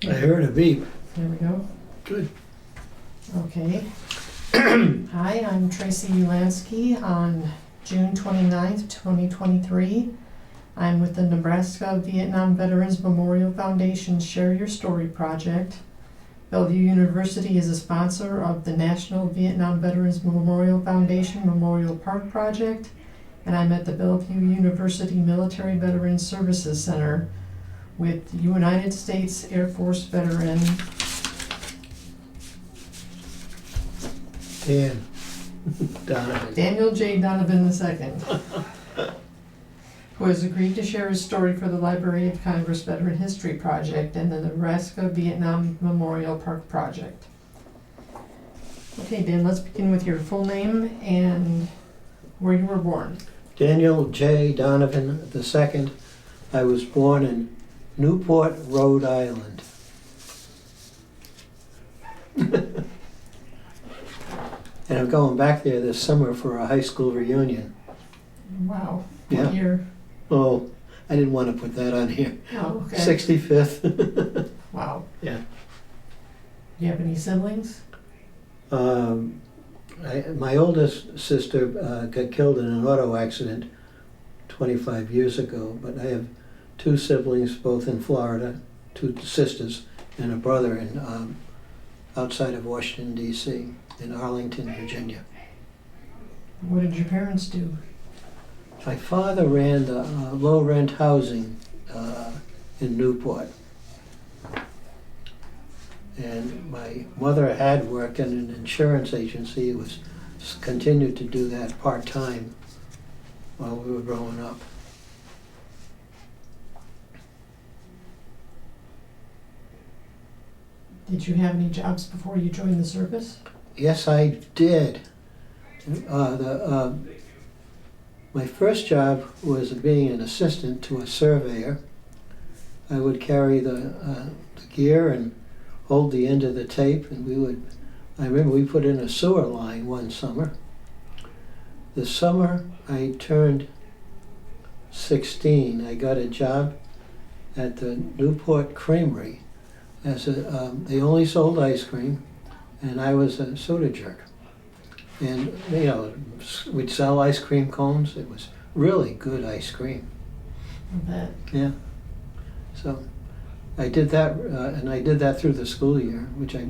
I heard a beep. There we go. Good. Okay. Hi, I'm Tracy Ulansky on June 29th, 2023. I'm with the Nebraska Vietnam Veterans Memorial Foundation Share Your Story project. Bellevue University is a sponsor of the National Vietnam Veterans Memorial Foundation Memorial Park project, and I'm at the Bellevue University Military Veterans Services Center with United States Air Force veteran Donovan. Daniel J. Donovan II, who has agreed to share his story for the Library of Congress Veteran History Project and the Nebraska Vietnam Memorial Park Project. Okay, Dan, let's begin with your full name and where you were born. Daniel J. Donovan II. I was born in Newport, Rhode Island. And I'm going back there this summer for a high school reunion. Wow. Yeah. What year? Oh, I didn't want to put that on here. Oh, okay. 65th. Wow. Yeah. Do you have any siblings? My oldest sister got killed in an auto accident 25 years ago, but I have two siblings, both in Florida, two sisters, and a brother in outside of Washington, D.C., in Arlington, Virginia. What did your parents do? My father ran the low-rent housing in Newport. And my mother had worked in an insurance agency, continued to do that part-time while we were growing up. Did you have any jobs before you joined the service? Yes, I did. My first job was being an assistant to a surveyor. I would carry the gear and hold the end of the tape, and I remember we put in a sewer line one summer. The summer I turned 16, I got a job at the Newport Creamery they only sold ice cream, and I was a soda jerk. And, we'd sell ice cream cones. It was really good ice cream. I bet. Yeah. So I did that, and I did that through the school year, which I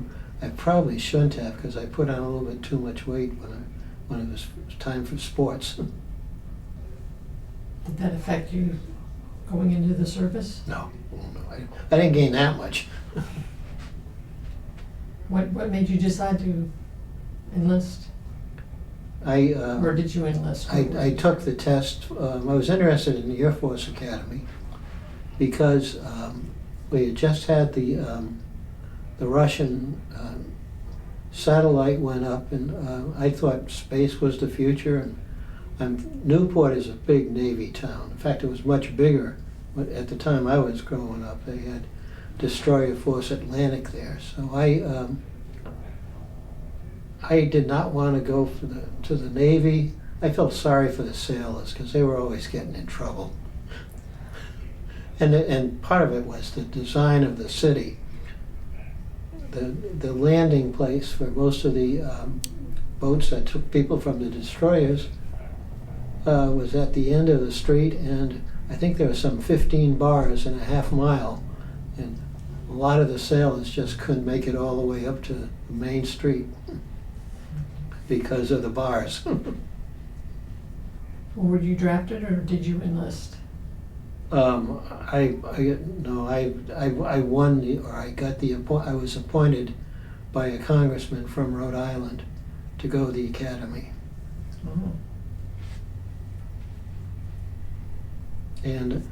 probably shouldn't have, because I put on a little bit too much weight when it was time for sports. Did that affect you going into the service? No, I didn't gain that much. What made you decide to enlist? Or did you enlist? I took the test. I was interested in the Air Force Academy because we had just had the Russian satellite went up, and I thought space was the future. And Newport is a big Navy town. In fact, it was much bigger at the time I was growing up. They had Destroyer Force Atlantic there. So I did not want to go to the Navy. I felt sorry for the sailors because they were always getting in trouble. And part of it was the design of the city. The landing place for most of the boats that took people from the destroyers was at the end of the street, and I think there were some 15 bars in a half mile, and a lot of the sailors just couldn't make it all the way up to the main street because of the bars. Were you drafted or did you enlist? I won I was appointed by a congressman from Rhode Island to go to the academy. Oh. And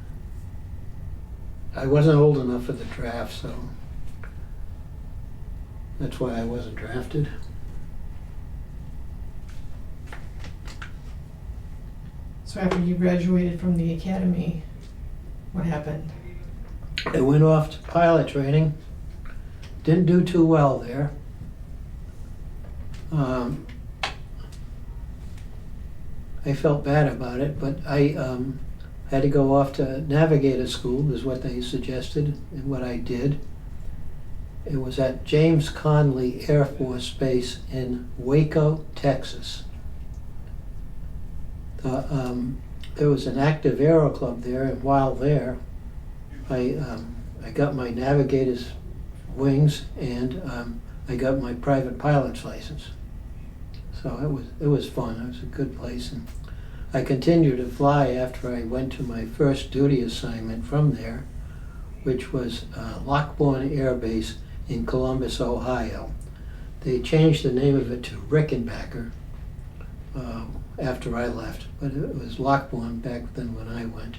I wasn't old enough for the draft, so that's why I wasn't drafted. So after you graduated from the academy, what happened? I went off to pilot training. Didn't do too well there. I felt bad about it, but I had to go off to navigator school, is what they suggested and what I did. It was at James Conley Air Force Base in Waco, Texas. There was an active aero club there, and while there, I got my navigator's wings, and I got my private pilot's license. So it was fun. It was a good place, and I continued to fly after I went to my first duty assignment from there, which was Lockbourne Air Base in Columbus, Ohio. They changed the name of it to Rickenbacker after I left, but it was Lockbourne back then when I went.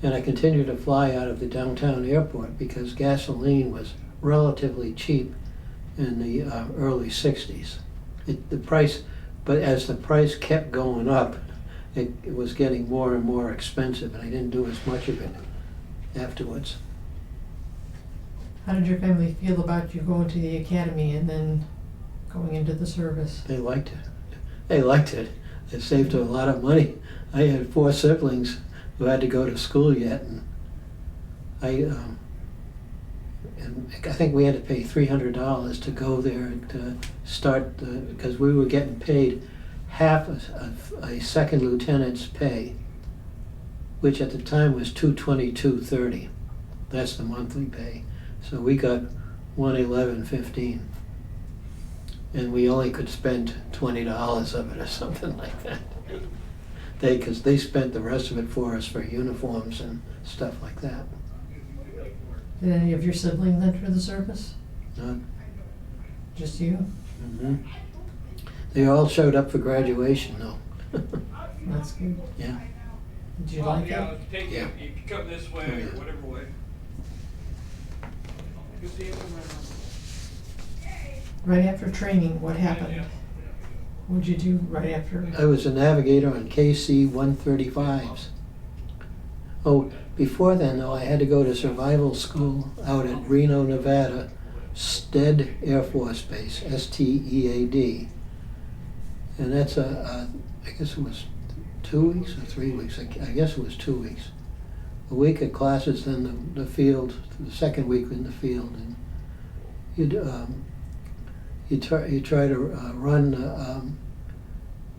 And I continued to fly out of the downtown airport because gasoline was relatively cheap in the early 60s. But as the price kept going up, it was getting more and more expensive, and I didn't do as much of it afterwards. How did your family feel about you going to the academy and then going into the service? They liked it. They liked it. It saved her a lot of money. I had 4 siblings who had to go to school yet, and I think we had to pay $300 to go there and to start because we were getting paid half a second lieutenant's pay, which at the time was $222.30. That's the monthly pay. So we got $111.15, and we only could spend $20 of it or something like that. Because they spent the rest of it for us for uniforms and stuff like that. Did any of your siblings enter the service? None. Just you? Mm-hmm. They all showed up for graduation, though. That's good. Yeah. Did you like it? Yeah. You can come this way or whatever way. Good seeing you. Right after training, what happened? What'd you do right after? I was a navigator on KC-135s. Oh, before then, though, I had to go to survival school out at Reno, Nevada, Stead Air Force Base, STEAD. And that's I guess it was 2 weeks or 3 weeks. I guess it was 2 weeks. A week of classes, then the field, the second week in the field. And you try to run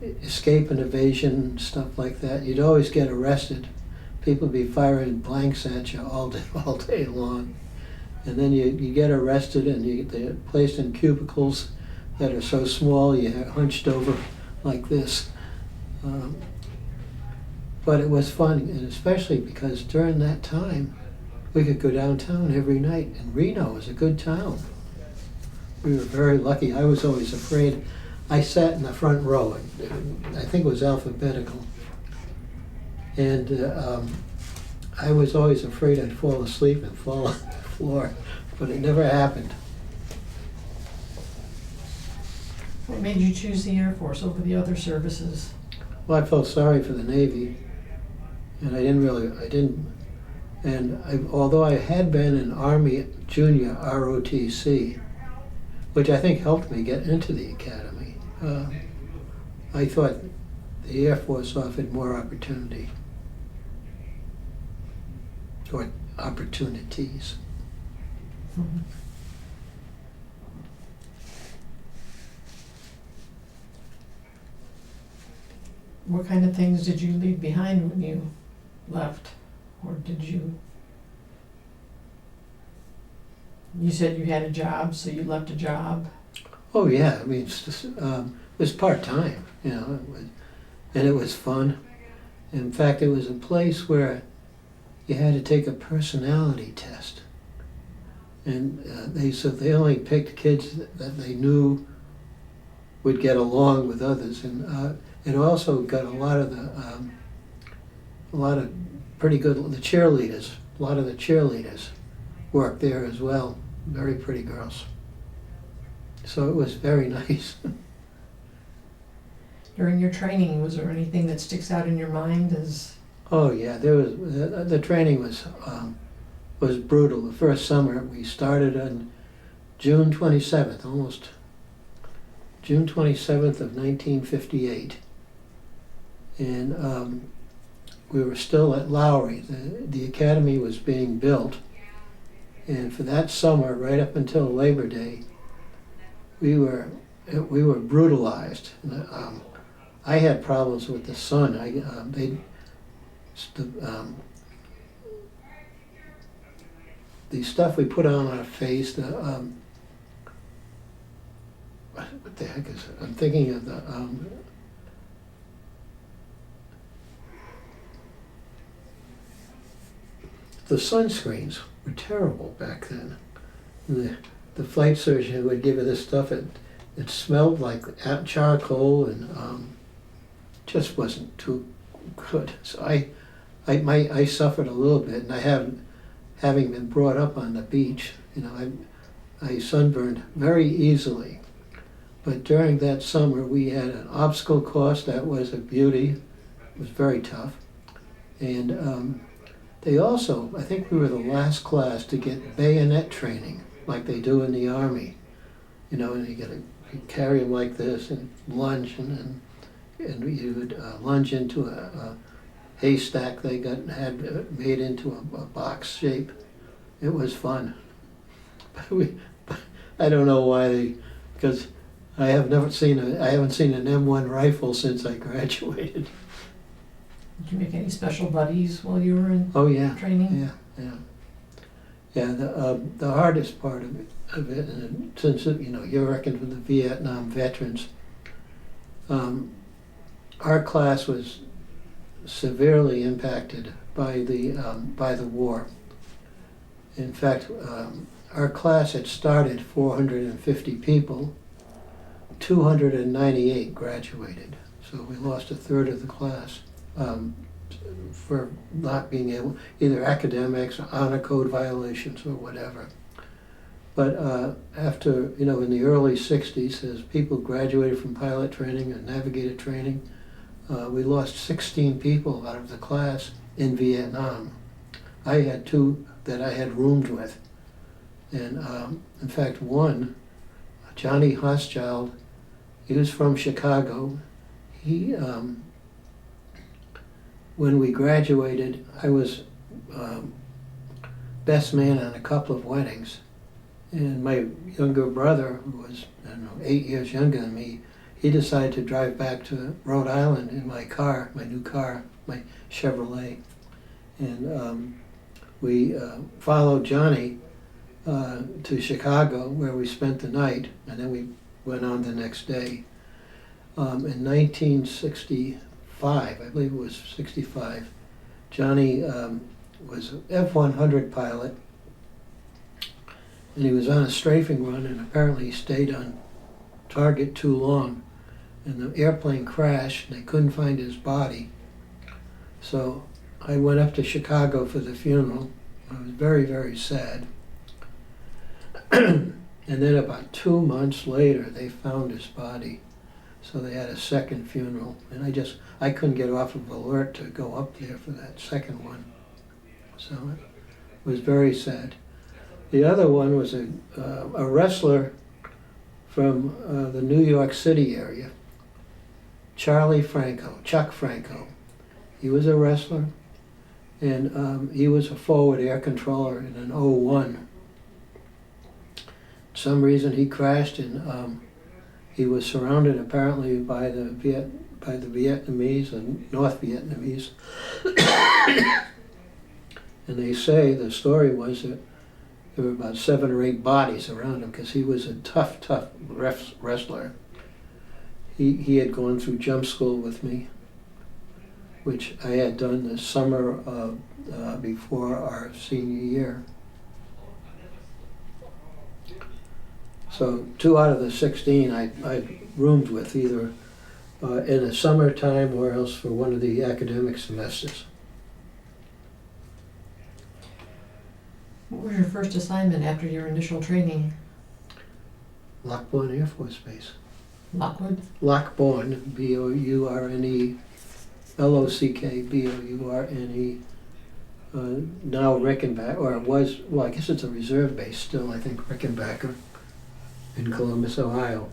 escape and evasion, stuff like that. You'd always get arrested. People would be firing blanks at you all day long. And then you get arrested, and they're placed in cubicles that are so small you're hunched over like this. But it was fun, and especially because during that time we could go downtown every night, and Reno was a good town. We were very lucky. I was always afraid. I sat in the front row. I think it was alphabetical. And I was always afraid I'd fall asleep and fall on the floor, but it never happened. What made you choose the Air Force over the other services? Well, I felt sorry for the Navy, and although I had been an Army Junior ROTC, which I think helped me get into the academy, I thought the Air Force offered more opportunity, or opportunities. Mm-hmm. What kind of things did you leave behind when you left? Or did you... You said you had a job, so you left a job? Oh yeah, I mean, it was part-time, and it was fun. In fact, it was a place where you had to take a personality test. And they only picked kids that they knew would get along with others. And it also got a lot of pretty good, the cheerleaders, a lot of the cheerleaders worked there as well. Very pretty girls. So it was very nice. During your training, was there anything that sticks out in your mind as... Oh yeah, there was, the training was brutal. The first summer we started on June 27th, June 27th of 1958. And we were still at Lowry. The academy was being built, And for that summer, right up until Labor Day, we were brutalized. I had problems with the sun. The stuff we put on our face, what the heck is it? I'm thinking of the sunscreens were terrible back then. The flight surgeon would give you this stuff. It smelled like charcoal and just wasn't too good. So I suffered a little bit, and having been brought up on the beach, I sunburned very easily. But during that summer, we had an obstacle course that was a beauty. It was very tough. And they also, I think we were the last class to get bayonet training, like they do in the Army. And you carry them like this and lunge, and you would lunge into a haystack they had made into a box shape. It was fun. I don't know why because I haven't seen an M1 rifle since I graduated. Did you make any special buddies while you were in training? Yeah. The hardest part of it, and since you're working with the Vietnam veterans, our class was severely impacted by the war. In fact, our class had started 450 people. 298 graduated, so we lost a third of the class for not being able, either academics or honor code violations or whatever. But after, in the early 60s, as people graduated from pilot training and navigator training, we lost 16 people out of the class in Vietnam. I had 2 that I had roomed with. And in fact, one, Johnny Hoschild, he was from Chicago. He, when we graduated, I was best man on a couple of weddings. And my younger brother, who was, 8 years younger than me, he decided to drive back to Rhode Island in my car, my new car, my Chevrolet. And we followed Johnny to Chicago, where we spent the night, and then we went on the next day. In 1965, I believe it was 65, Johnny was an F-100 pilot, and he was on a strafing run, and apparently he stayed on target too long, and the airplane crashed, and they couldn't find his body. So I went up to Chicago for the funeral. I was very, very sad. And then about 2 months later, they found his body. So they had a second funeral, and I couldn't get off of alert to go up there for that second one. So it was very sad. The other one was a wrestler from the New York City area, Chuck Franco. He was a wrestler, and he was a forward air controller in an 01. For some reason he crashed, and he was surrounded apparently by the Vietnamese and North Vietnamese. And they say, the story was that there were about 7 or 8 bodies around him, because he was a tough wrestler. He had gone through jump school with me, which I had done the summer before our senior year. So 2 out of the 16 I roomed with, either in the summertime or else for one of the academic semesters. What was your first assignment after your initial training? Lockbourne Air Force Base. Lockwood? Lockbourne, B-O-U-R-N-E, L-O-C-K-B-O-U-R-N-E, now Rickenbacker, or it was, well, I guess it's a reserve base still, I think, Rickenbacker in Columbus, Ohio.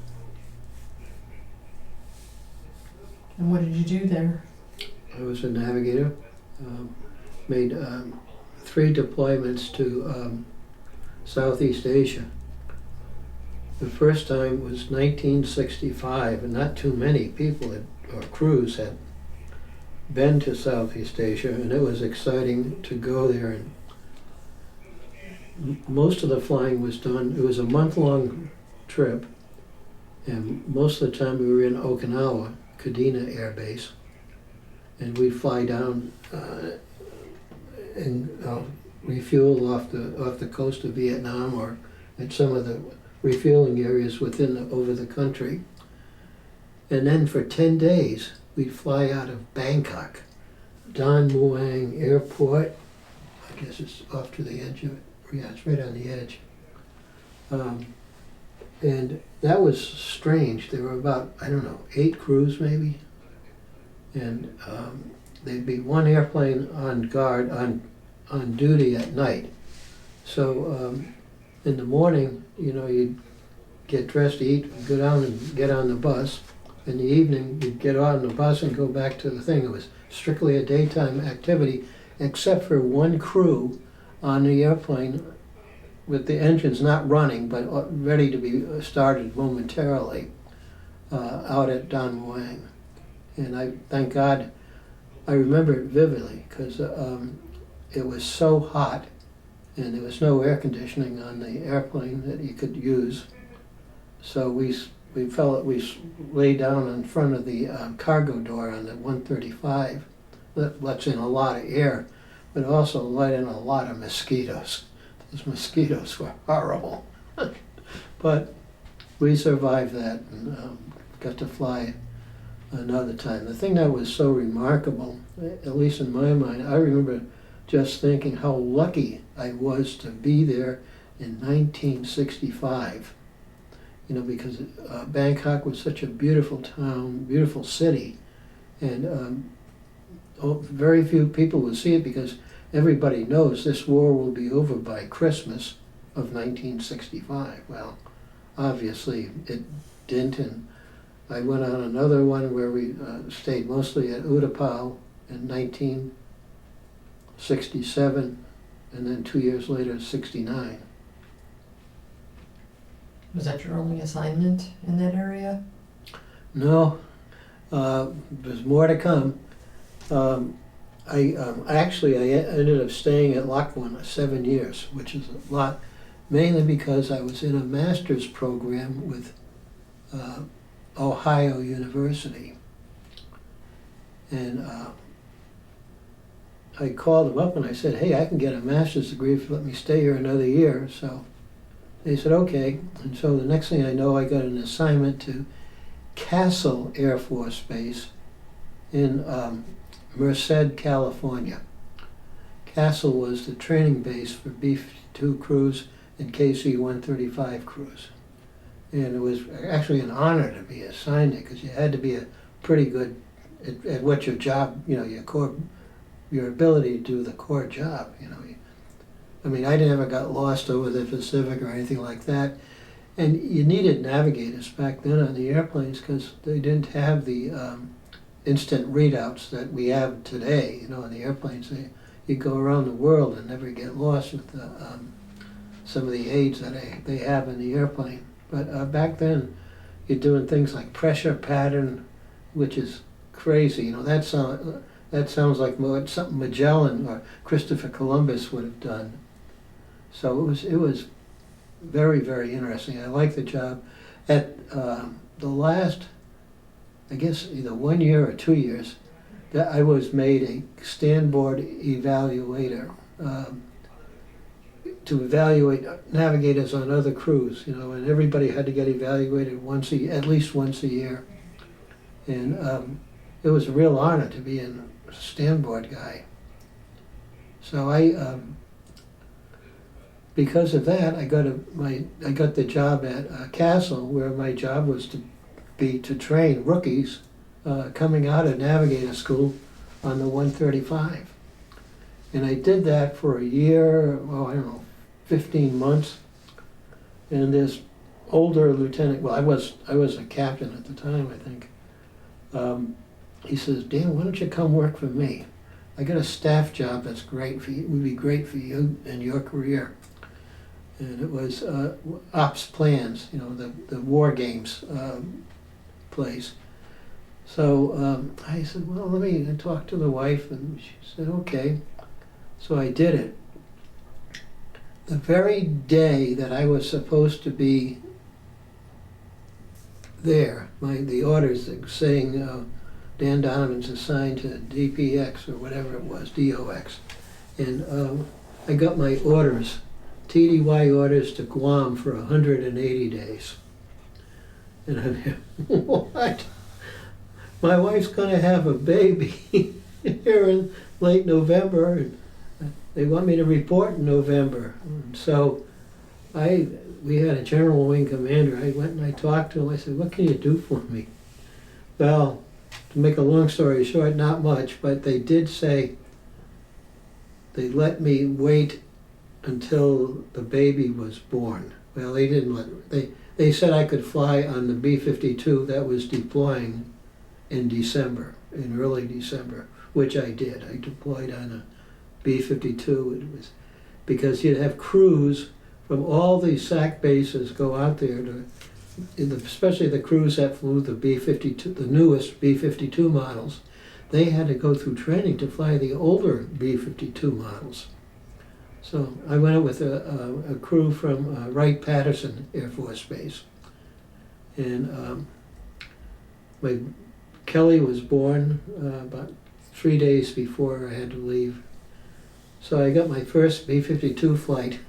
And what did you do there? I was a navigator, made 3 deployments to Southeast Asia. The first time was 1965, and not too many people or crews had been to Southeast Asia, and it was exciting to go there. And most of the flying was done. It was a month-long trip, and most of the time we were in Okinawa, Kadena Air Base, and we'd fly down and refuel off the coast of Vietnam or at some of the refueling areas over the country. And then for 10 days, we'd fly out of Bangkok, Don Muang Airport. I guess it's off to the edge of it. Yeah, it's right on the edge. And that was strange. There were about, 8 crews maybe. And there'd be one airplane on guard, on duty at night. So in the morning, you'd get dressed, eat, go down and get on the bus. In the evening, you'd get on the bus and go back to the thing. It was strictly a daytime activity, except for one crew on the airplane with the engines not running, but ready to be started momentarily out at Don Muang. And I thank God, I remember it vividly because it was so hot and there was no air conditioning on the airplane that you could use. So we lay down in front of the cargo door on the 135 that lets in a lot of air, but also let in a lot of mosquitoes. Those mosquitoes were horrible. But we survived that and got to fly another time. The thing that was so remarkable, at least in my mind, I remember just thinking how lucky I was to be there in 1965. Because Bangkok was such a beautiful town, beautiful city, and very few people would see it because everybody knows this war will be over by Christmas of 1965. Well, obviously it didn't, and I went on another one where we stayed mostly at Utapao in 1967, and then 2 years later, 69. Was that your only assignment in that area? No, there's more to come. I ended up staying at Lachlan 7 years, which is a lot, mainly because I was in a master's program with Ohio University. And I called them up and I said, hey, I can get a master's degree if you let me stay here another year. So they said, okay. And so the next thing I know, I got an assignment to Castle Air Force Base in Merced, California. Castle was the training base for B-52 crews and KC-135 crews. And it was actually an honor to be assigned it because you had to be a pretty good at what your job, your ability to do the core job. I never got lost over the Pacific or anything like that. And you needed navigators back then on the airplanes because they didn't have the instant readouts that we have today. On the airplanes, you go around the world and never get lost with some of the aids that they have in the airplane. But back then, you're doing things like pressure pattern, which is crazy. That sounds like something Magellan or Christopher Columbus would have done. So it was very, very interesting. I liked the job. At the last, I guess either 1 year or 2 years, that I was made a standboard evaluator to evaluate navigators on other crews. And everybody had to get evaluated at least once a year. And it was a real honor to be a standboard guy. So because of that, I got the job at Castle, where my job was to train rookies coming out of navigator school on the 135. And I did that for a year, 15 months. And this older lieutenant, I was a captain at the time, I think. He says, Dan, why don't you come work for me? I got a staff job that's great for you, would be great for you and your career. and it was ops plans, the war games place. So I said, well, let me talk to the wife, and she said, okay. So I did it. The very day that I was supposed to be there, the orders saying Dan Donovan's assigned to DPX or whatever it was, DOX, and I got my orders, TDY orders to Guam for 180 days. And I'm here, what? My wife's going to have a baby here in late November, and they want me to report in November. And so we had a general wing commander. I went and I talked to him. I said, what can you do for me? Well, to make a long story short, not much, but they did say they let me wait until the baby was born. Well, they didn't they said I could fly on the B-52 that was deploying in December, in early December, which I did. I deployed on a B-52. It was because you'd have crews from all these SAC bases go out there especially the crews that flew the B-52, the newest B-52 models. They had to go through training to fly the older B-52 models. So I went out with a crew from Wright-Patterson Air Force Base, and Kelly was born about 3 days before I had to leave. So I got my first B-52 flight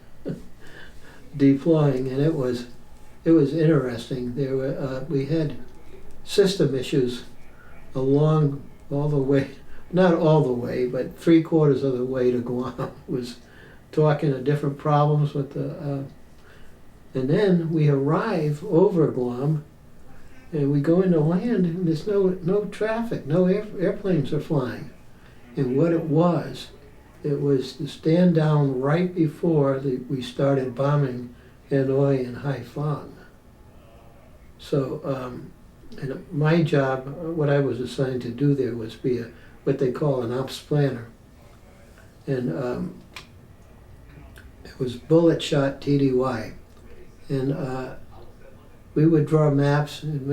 deploying, and it was interesting. We had system issues along all the way, not all the way, but 3/4 of the way to Guam. It was talking to different problems with and then we arrive over Guam, and we go into land, and there's no traffic, no airplanes are flying. And what it was to stand down right before we started bombing Hanoi and Haiphong. So, and my job, what I was assigned to do there was be what they call an ops planner. And it was bullet shot TDY. And we would draw maps and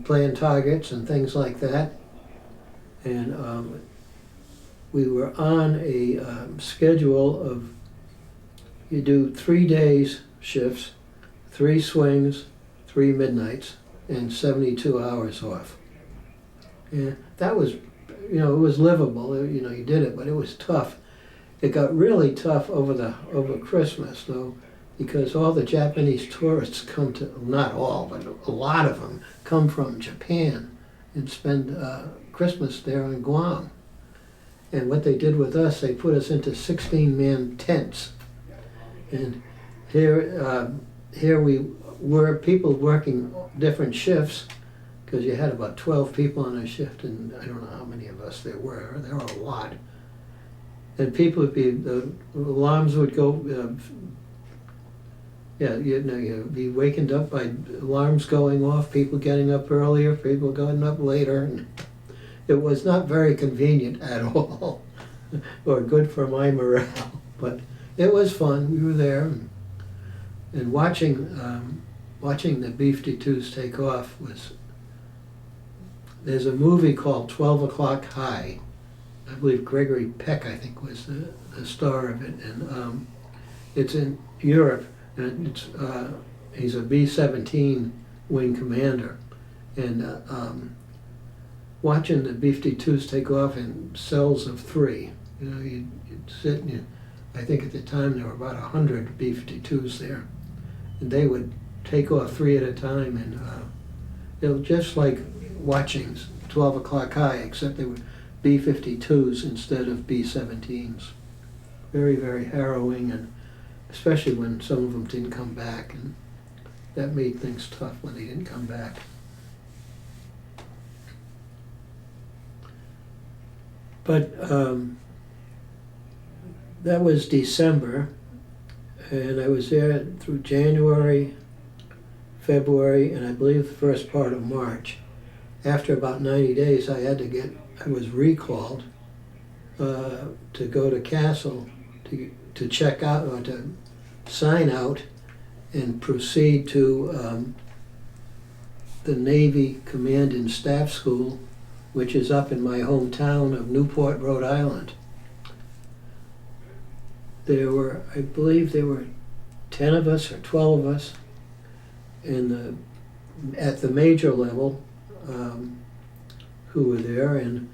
plan targets and things like that. And we were on a schedule of, you do 3 days shifts, 3 swings, 3 midnights, and 72 hours off. And that was, it was livable. You did it, but it was tough. It got really tough over Christmas, though, because all the Japanese tourists come to, not all, but a lot of them come from Japan and spend Christmas there in Guam. And what they did with us, they put us into 16-man tents. And here we were, people working different shifts, because you had about 12 people on a shift, and I don't know how many of us there were. There were a lot. And people would the alarms would go, you'd be wakened up by alarms going off, people getting up earlier, people going up later. And it was not very convenient at all, or good for my morale, but it was fun. We were there, and watching the B-52s take off there's a movie called 12 O'Clock High. I believe Gregory Peck, I think, was the star of it, and it's in Europe, and he's a B-17 wing commander, and watching the B-52s take off in cells of 3. You'd sit and I think at the time there were about 100 B-52s there, and they would take off 3 at a time, and it was just like watching 12 O'Clock High, except they were B-52s instead of B-17s. Very, very harrowing, and especially when some of them didn't come back, and that made things tough when they didn't come back. But that was December, and I was there through January, February, and I believe the first part of March. After about 90 days, I was recalled to go to Castle to check out or to sign out and proceed to the Navy Command and Staff School, which is up in my hometown of Newport, Rhode Island. I believe there were 10 of us or 12 of us at the major level who were there, and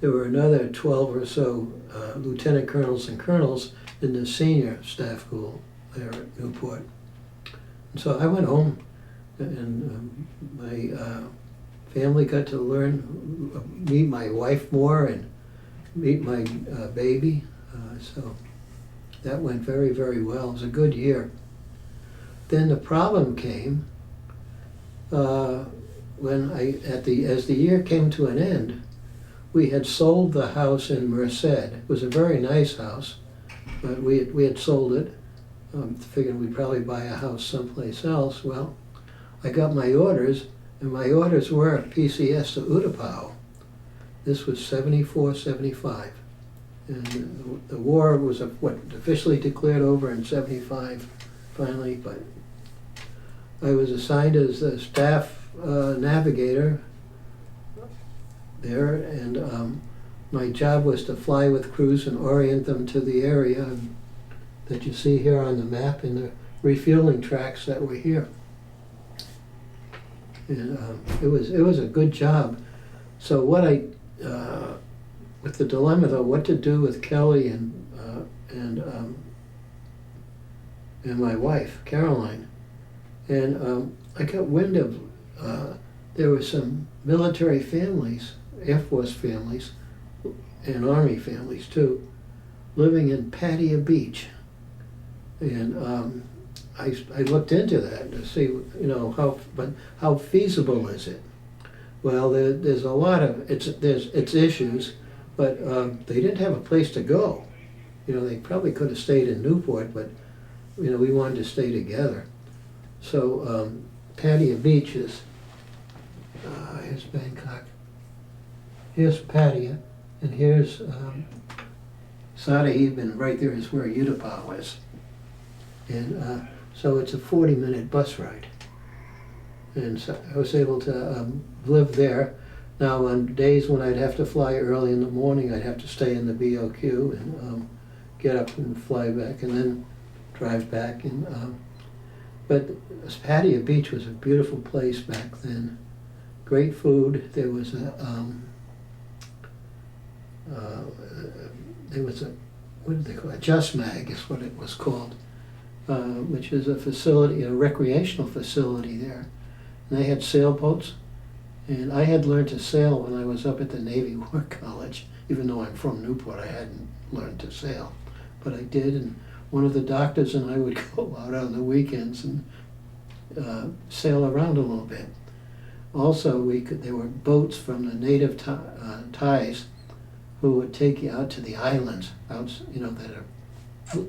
there were another 12 or so lieutenant colonels and colonels in the senior staff school there at Newport. And so I went home, and my family got to meet my wife more and meet my baby. So that went very, very well. It was a good year. Then the problem came when as the year came to an end. We had sold the house in Merced. It was a very nice house, but we had sold it, figuring we'd probably buy a house someplace else. Well, I got my orders, and my orders were PCS to Utapau. This was 74, 75. And the war was officially declared over in 75, finally, but I was assigned as the staff navigator there, and my job was to fly with crews and orient them to the area that you see here on the map and the refueling tracks that were here. And it was a good job. So with the dilemma though, what to do with Kelly and my wife Caroline, and I got wind of there were some military families, Air Force families, and Army families too, living in Pattaya Beach, and I looked into that to see how feasible is it. Well, there's a lot of it's issues, but they didn't have a place to go. They probably could have stayed in Newport, but we wanted to stay together. So Pattaya Beach is here's Bangkok. Here's Pattaya, and here's Sahib, and right there is where Utapau is. And so it's a 40-minute bus ride. And so I was able to live there. Now on days when I'd have to fly early in the morning, I'd have to stay in the BOQ and get up and fly back and then drive back. But Pattaya Beach was a beautiful place back then. Great food. There was what did they call it? Just Mag is what it was called, which is a facility, a recreational facility there. And they had sailboats, and I had learned to sail when I was up at the Navy War College. Even though I'm from Newport, I hadn't learned to sail, but I did. And one of the doctors and I would go out on the weekends and sail around a little bit. Also, there were boats from the native Thais who would take you out to the islands, that are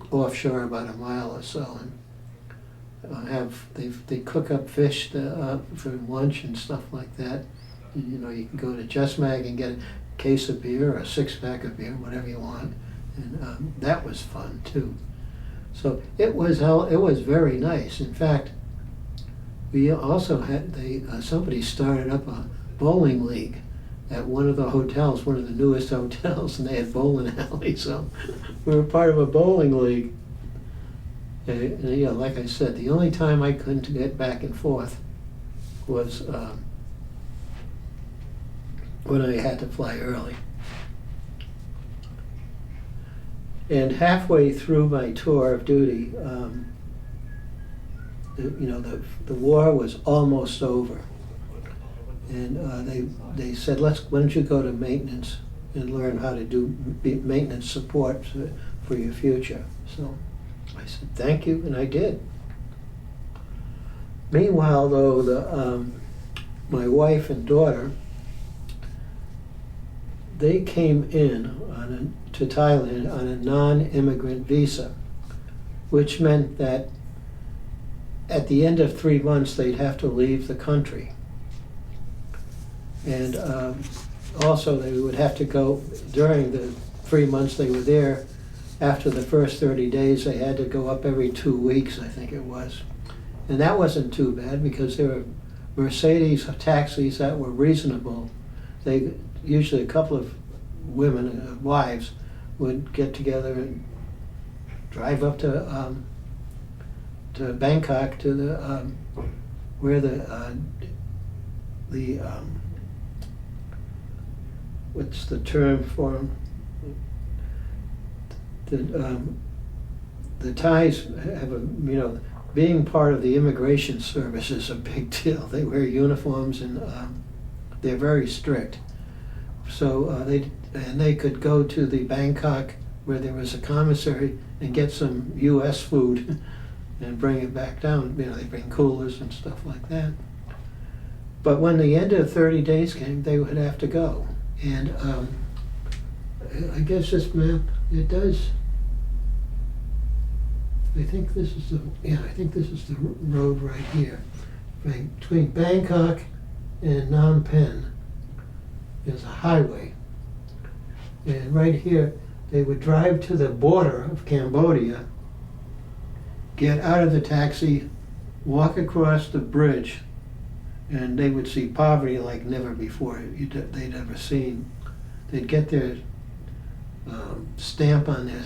offshore about a mile or so, and they cook up fish for lunch and stuff like that. You can go to Just Mag and get a case of beer or a 6-pack of beer, whatever you want, and that was fun too. So it was very nice. In fact, we also had somebody started up a bowling league at one of the hotels, one of the newest hotels, and they had bowling alleys. So we were part of a bowling league. And, like I said, the only time I couldn't get back and forth was when I had to fly early. And halfway through my tour of duty, the war was almost over, and they said, why don't you go to maintenance and learn how to do maintenance support for your future. So I said thank you, and I did. Meanwhile, though, my wife and daughter, they came in to Thailand on a non-immigrant visa, which meant that at the end of 3 months they'd have to leave the country. And also they would have to go, during the 3 months they were there, after the first 30 days, they had to go up every 2 weeks, I think it was. And that wasn't too bad because there were Mercedes taxis that were reasonable. They usually a couple of women, wives, would get together and drive up to Bangkok to the where the what's the term for them? The Thais have a, you know, being part of the immigration service is a big deal. They wear uniforms and they're very strict. So they could go to the Bangkok where there was a commissary and get some U.S. food and bring it back down. You know, they bring coolers and stuff like that. But when the end of 30 days came, they would have to go. And I guess this map, it does. I think this is the road right here. Between Bangkok and Phnom Penh is a highway. And right here, they would drive to the border of Cambodia, get out of the taxi, walk across the bridge, and they would see poverty like never before they'd ever seen. They'd get their stamp on their,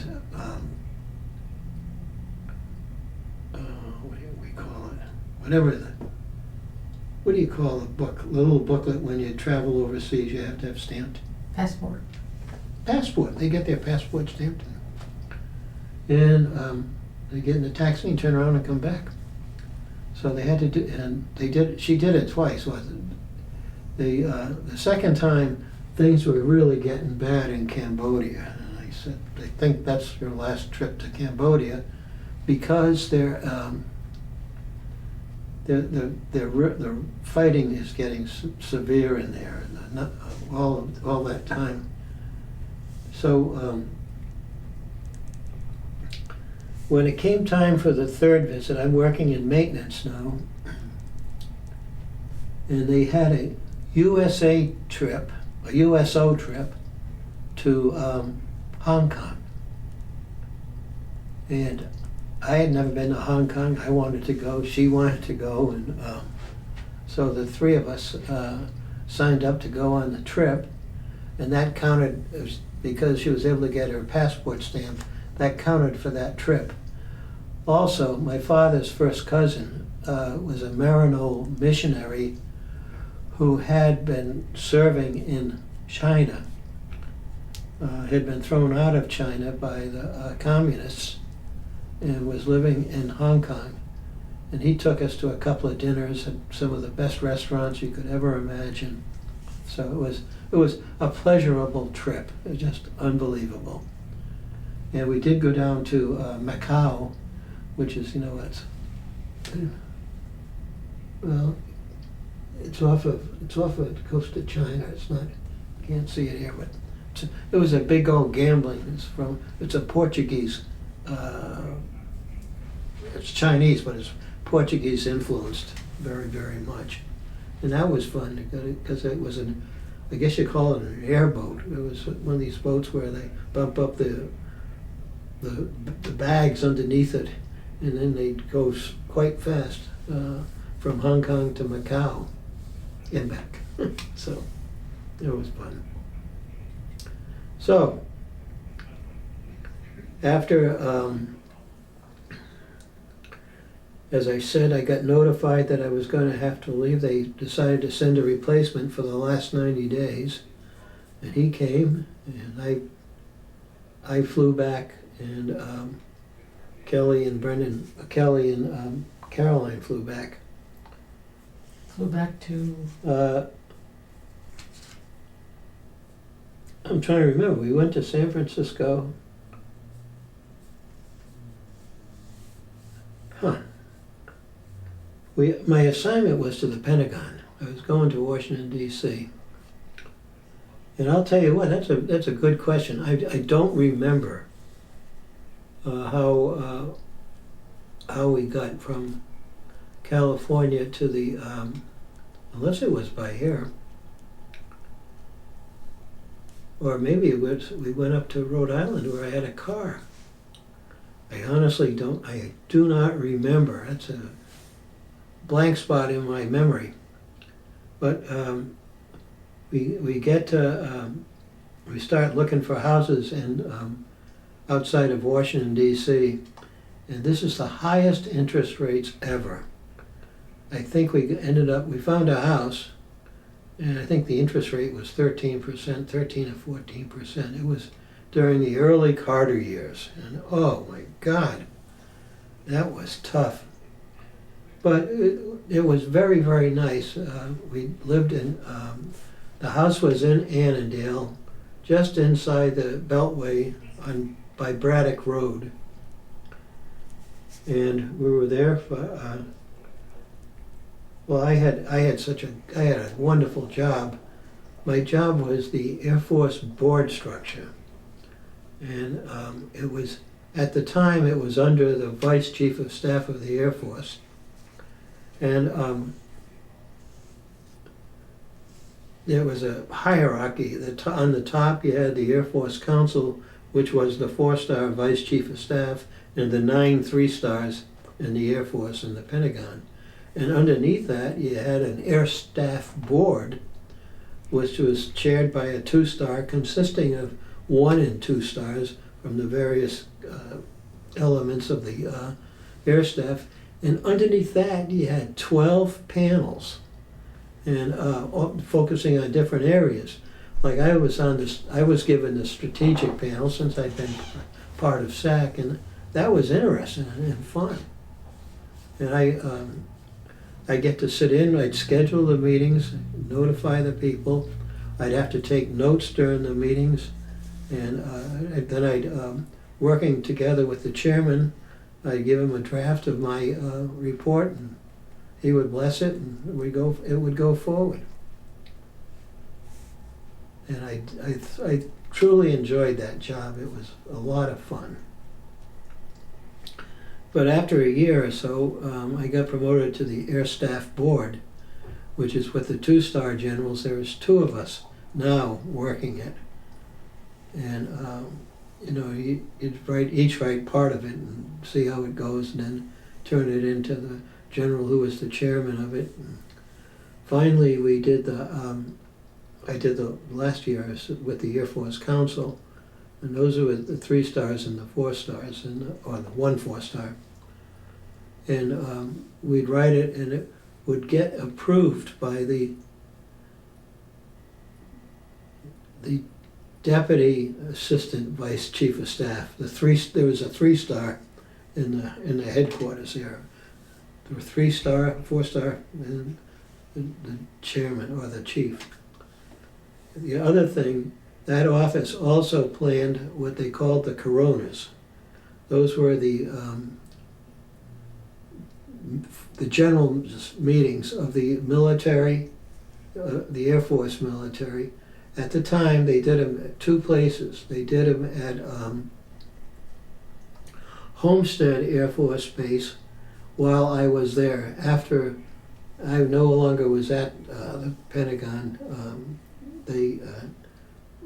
what do we call it? What do you call the little booklet when you travel overseas you have to have stamped? Passport. Passport. They get their passport stamped. And they get in the taxi and turn around and come back. So they had to do, and she did it twice, wasn't it? The second time, things were really getting bad in Cambodia. And I said, they think that's your last trip to Cambodia because the fighting is getting severe in there, and not all that time. So when it came time for the third visit, I'm working in maintenance now, and they had a USO trip to Hong Kong. And I had never been to Hong Kong. I wanted to go. She wanted to go, and so the three of us signed up to go on the trip, and that counted because she was able to get her passport stamped. That counted for that trip. Also, my father's first cousin was a Maryknoll missionary who had been serving in China, had been thrown out of China by the communists and was living in Hong Kong. And he took us to a couple of dinners at some of the best restaurants you could ever imagine. So it was a pleasurable trip. It was just unbelievable. And we did go down to Macau, which is, it's off of the coast of China. It's not, you can't see it here, but it was a big old gambling. It's a Portuguese. It's Chinese, but it's Portuguese influenced very, very much. And that was fun because it was I guess you call it an airboat. It was one of these boats where they bump up the bags underneath it, and then they'd go quite fast from Hong Kong to Macau and back. So it was fun. So after, as I said, I got notified that I was going to have to leave. They decided to send a replacement for the last 90 days, and he came, and I flew back, and Kelly and Caroline flew back. Flew back to? I'm trying to remember. We went to San Francisco. My assignment was to the Pentagon. I was going to Washington, D.C. And I'll tell you what, that's a good question. I don't remember how we got from California to the, unless it was by air. Or maybe we went up to Rhode Island where I had a car. I honestly do not remember. That's a blank spot in my memory. But we get to, we start looking for houses in outside of Washington, D.C., and this is the highest interest rates ever. I think we found a house, and I think the interest rate was 13%, 13 or 14%. It was during the early Carter years, and oh my God, that was tough. But it was very, very nice. We lived in, the house was in Annandale, just inside the Beltway by Braddock Road. And we were there for, well, I had a wonderful job. My job was the Air Force board structure. And it was, at the time, it was under the Vice Chief of Staff of the Air Force. And there was a hierarchy. On the top, you had the Air Force Council, which was the 4-star Vice Chief of Staff, and the 9 3-stars in the Air Force and the Pentagon. And underneath that, you had an Air Staff Board, which was chaired by a 2-star consisting of 1 and 2 stars from the various elements of the Air Staff. And underneath that, you had 12 panels, and focusing on different areas. Like I was given the strategic panel since I'd been part of SAC, and that was interesting and fun. And I get to sit in. I'd schedule the meetings, notify the people. I'd have to take notes during the meetings, and then I'd working together with the chairman. I'd give him a draft of my report, and he would bless it, and it would go forward. And I truly enjoyed that job. It was a lot of fun. But after a year or so, I got promoted to the Air Staff Board, which is with the 2-star generals. There's 2 of us now working it. And you'd each write part of it and see how it goes, and then turn it into the general who was the chairman of it. And finally, we did I did the last year with the Air Force Council, and those were the 3 stars and the 4 stars, or the 1 4-star. And we'd write it, and it would get approved by the Deputy Assistant Vice Chief of Staff. There was a 3-star in the headquarters there. There were 3-star, 4-star, and the chairman or the chief. The other thing, that office also planned what they called the coronas. Those were the general meetings of the military, the Air Force military. At the time, they did them at 2 places. They did them at Homestead Air Force Base while I was there. After I no longer was at the Pentagon, they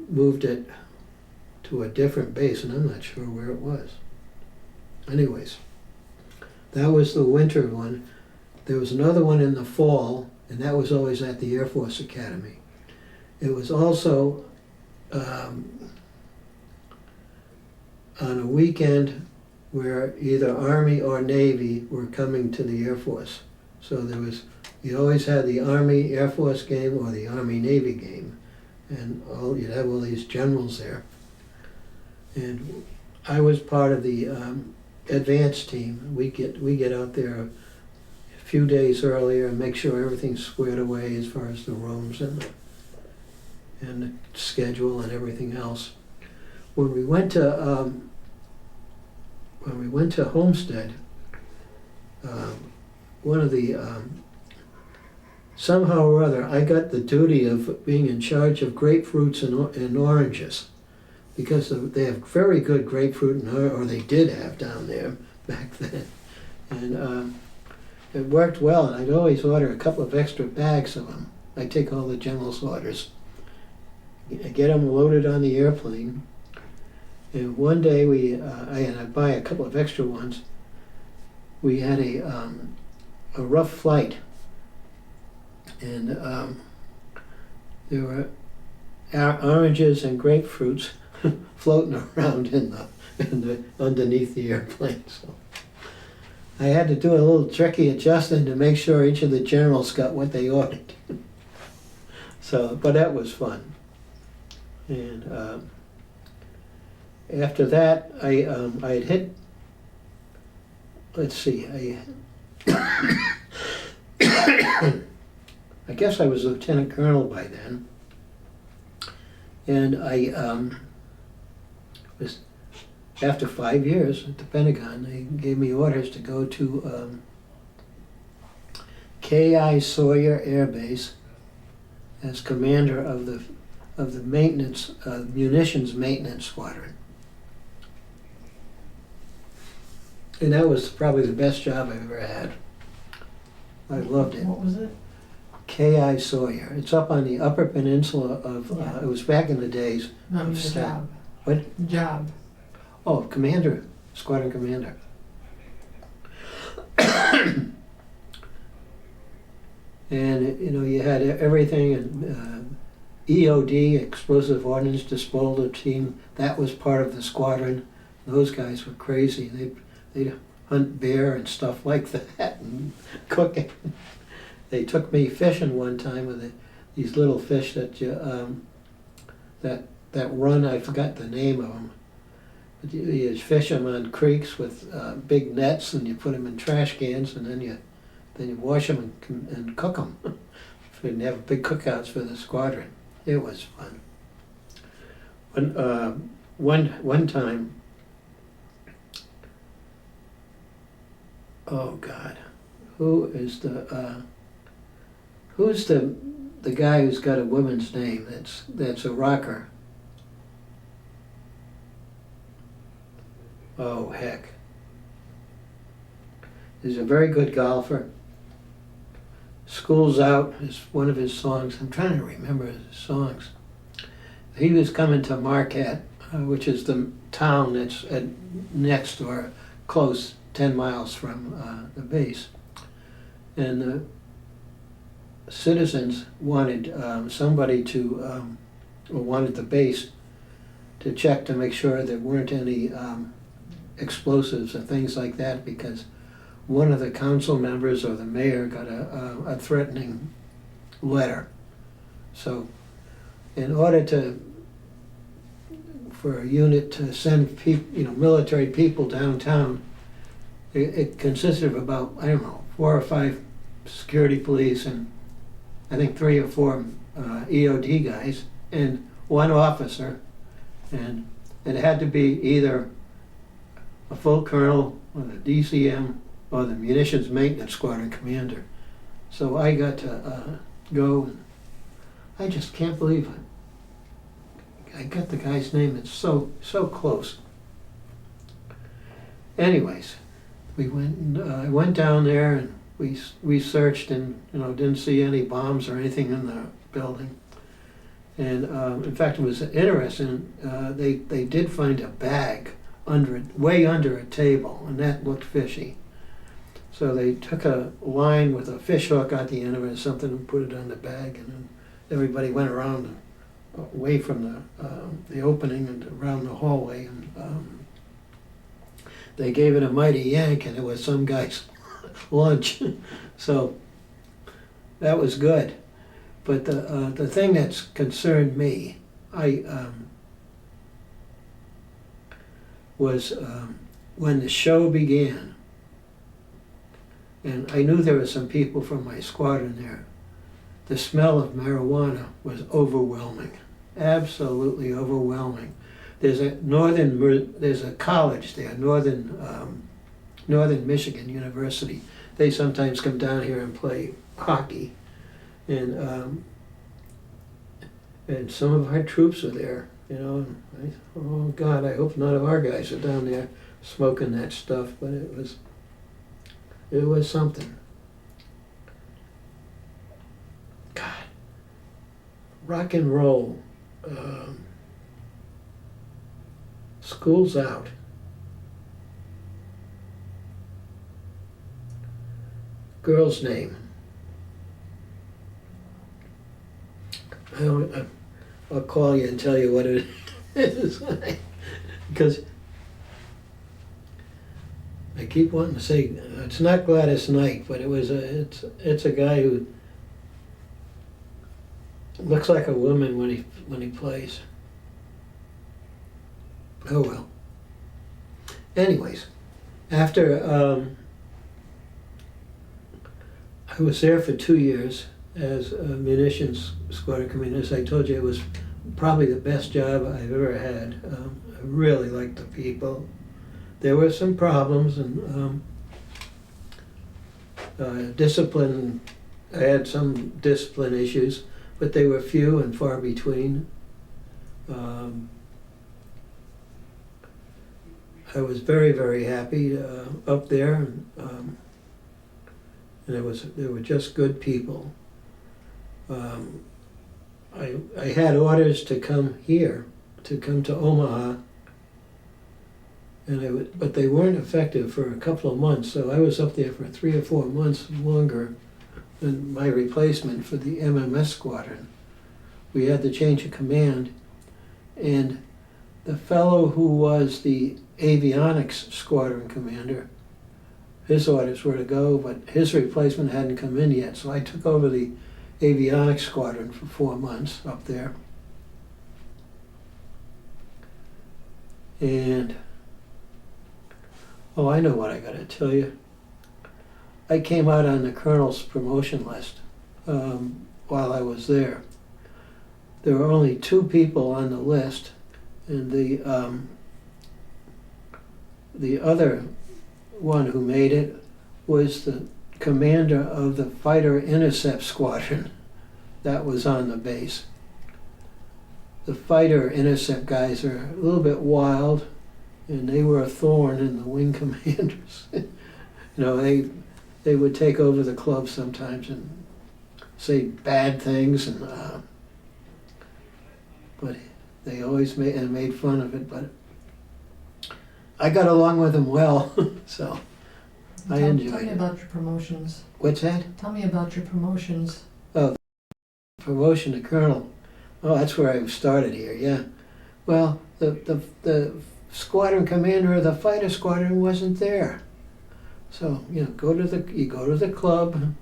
moved it to a different base, and I'm not sure where it was. Anyways, that was the winter one. There was another one in the fall, and that was always at the Air Force Academy. It was also on a weekend where either Army or Navy were coming to the Air Force. So you always had the Army Air Force game or the Army Navy game, and you'd have all these generals there. And I was part of the advance team. We get out there a few days earlier and make sure everything's squared away as far as the rooms and the schedule and everything else. When we went to Homestead, one of the somehow or other, I got the duty of being in charge of grapefruits and oranges, because they have very good grapefruit, or they did have down there back then. And it worked well, and I'd always order a couple of extra bags of them. I'd take all the general's orders, get them loaded on the airplane, And one day I buy a couple of extra ones. We had a rough flight, and there were oranges and grapefruits floating around in the underneath the airplane. So I had to do a little tricky adjusting to make sure each of the generals got what they ordered. So, but that was fun. And after that, I had hit. Let's see. I guess I was lieutenant colonel by then, and I was, after 5 years at the Pentagon, they gave me orders to go to K.I. Sawyer Air Base as commander of the maintenance munitions maintenance squadron, and that was probably the best job I've ever had. I loved it. What was it? K.I. Sawyer. It's up on the Upper Peninsula of. Yeah. It was back in the days. I mean, of the Staff. job. What? Job. Oh, commander, squadron commander. And you had everything, and EOD, explosive ordnance disposal team. That was part of the squadron. Those guys were crazy. They'd hunt bear and stuff like that and cook it. They took me fishing one time with these little fish that that run. I forgot the name of them. But you fish them on creeks with big nets, and you put them in trash cans, and then you wash them and cook them. And have big cookouts for the squadron. It was fun. One time. Oh God, who's the guy who's got a woman's name that's a rocker? Oh heck. He's a very good golfer. School's Out is one of his songs. I'm trying to remember his songs. He was coming to Marquette, which is the town that's next or close, 10 miles from the base. And the citizens wanted somebody to, or wanted the base to check to make sure there weren't any explosives or things like that, because one of the council members or the mayor got a threatening letter. So in order for a unit to send military people downtown, it consisted of about, 4 or 5 security police and I think 3 or 4 EOD guys and 1 officer, and it had to be either a full colonel or the DCM or the munitions maintenance squadron commander. So I got to go. I just can't believe it. I got the guy's name. It's so close. Anyways, we went. I went down there and we searched and didn't see any bombs or anything in the building. And in fact, it was interesting. They did find a bag way under a table, and that looked fishy. So they took a line with a fish hook at the end of it or something and put it on the bag, and then everybody went around away from the opening and around the hallway, and they gave it a mighty yank, and it was some guy's lunch. So that was good. But the thing that's concerned me, was when the show began. And I knew there were some people from my squadron there. The smell of marijuana was overwhelming, absolutely overwhelming. There's a college there, Northern Michigan University. They sometimes come down here and play hockey, and some of our troops are there. And oh God, I hope none of our guys are down there smoking that stuff. But it was something. God, rock and roll School's out. Girl's name. I'll call you and tell you what it is. Because I keep wanting to say, it's not Gladys Knight, but it's a guy who looks like a woman when he plays. Oh well. Anyways, after I was there for 2 years as a munitions squadron commander. As I told you, it was probably the best job I've ever had. I really liked the people. There were some problems and discipline. I had some discipline issues, but they were few and far between. I was very, very happy up there, and they were just good people. I had orders to come here, to come to Omaha, but they weren't effective for a couple of months. So I was up there for 3 or 4 months longer than my replacement for the MMS squadron. We had to change of command, and the fellow who was the avionics squadron commander, his orders were to go, but his replacement hadn't come in yet. So I took over the avionics squadron for 4 months up there. And, oh, I know what I gotta tell you. I came out on the colonel's promotion list while I was there. There were only 2 people on the list, and the other one who made it was the commander of the fighter intercept squadron that was on the base. The fighter intercept guys are a little bit wild, and they were a thorn in the wing commanders. They would take over the club sometimes and say bad things, and but they always made fun of it. But I got along with them well, so I enjoyed it. Tell me about your promotions. What's that? Tell me about your promotions. Oh, promotion to colonel. Oh, that's where I started here. Yeah. Well, the squadron commander of the fighter squadron wasn't there, so you go to the club,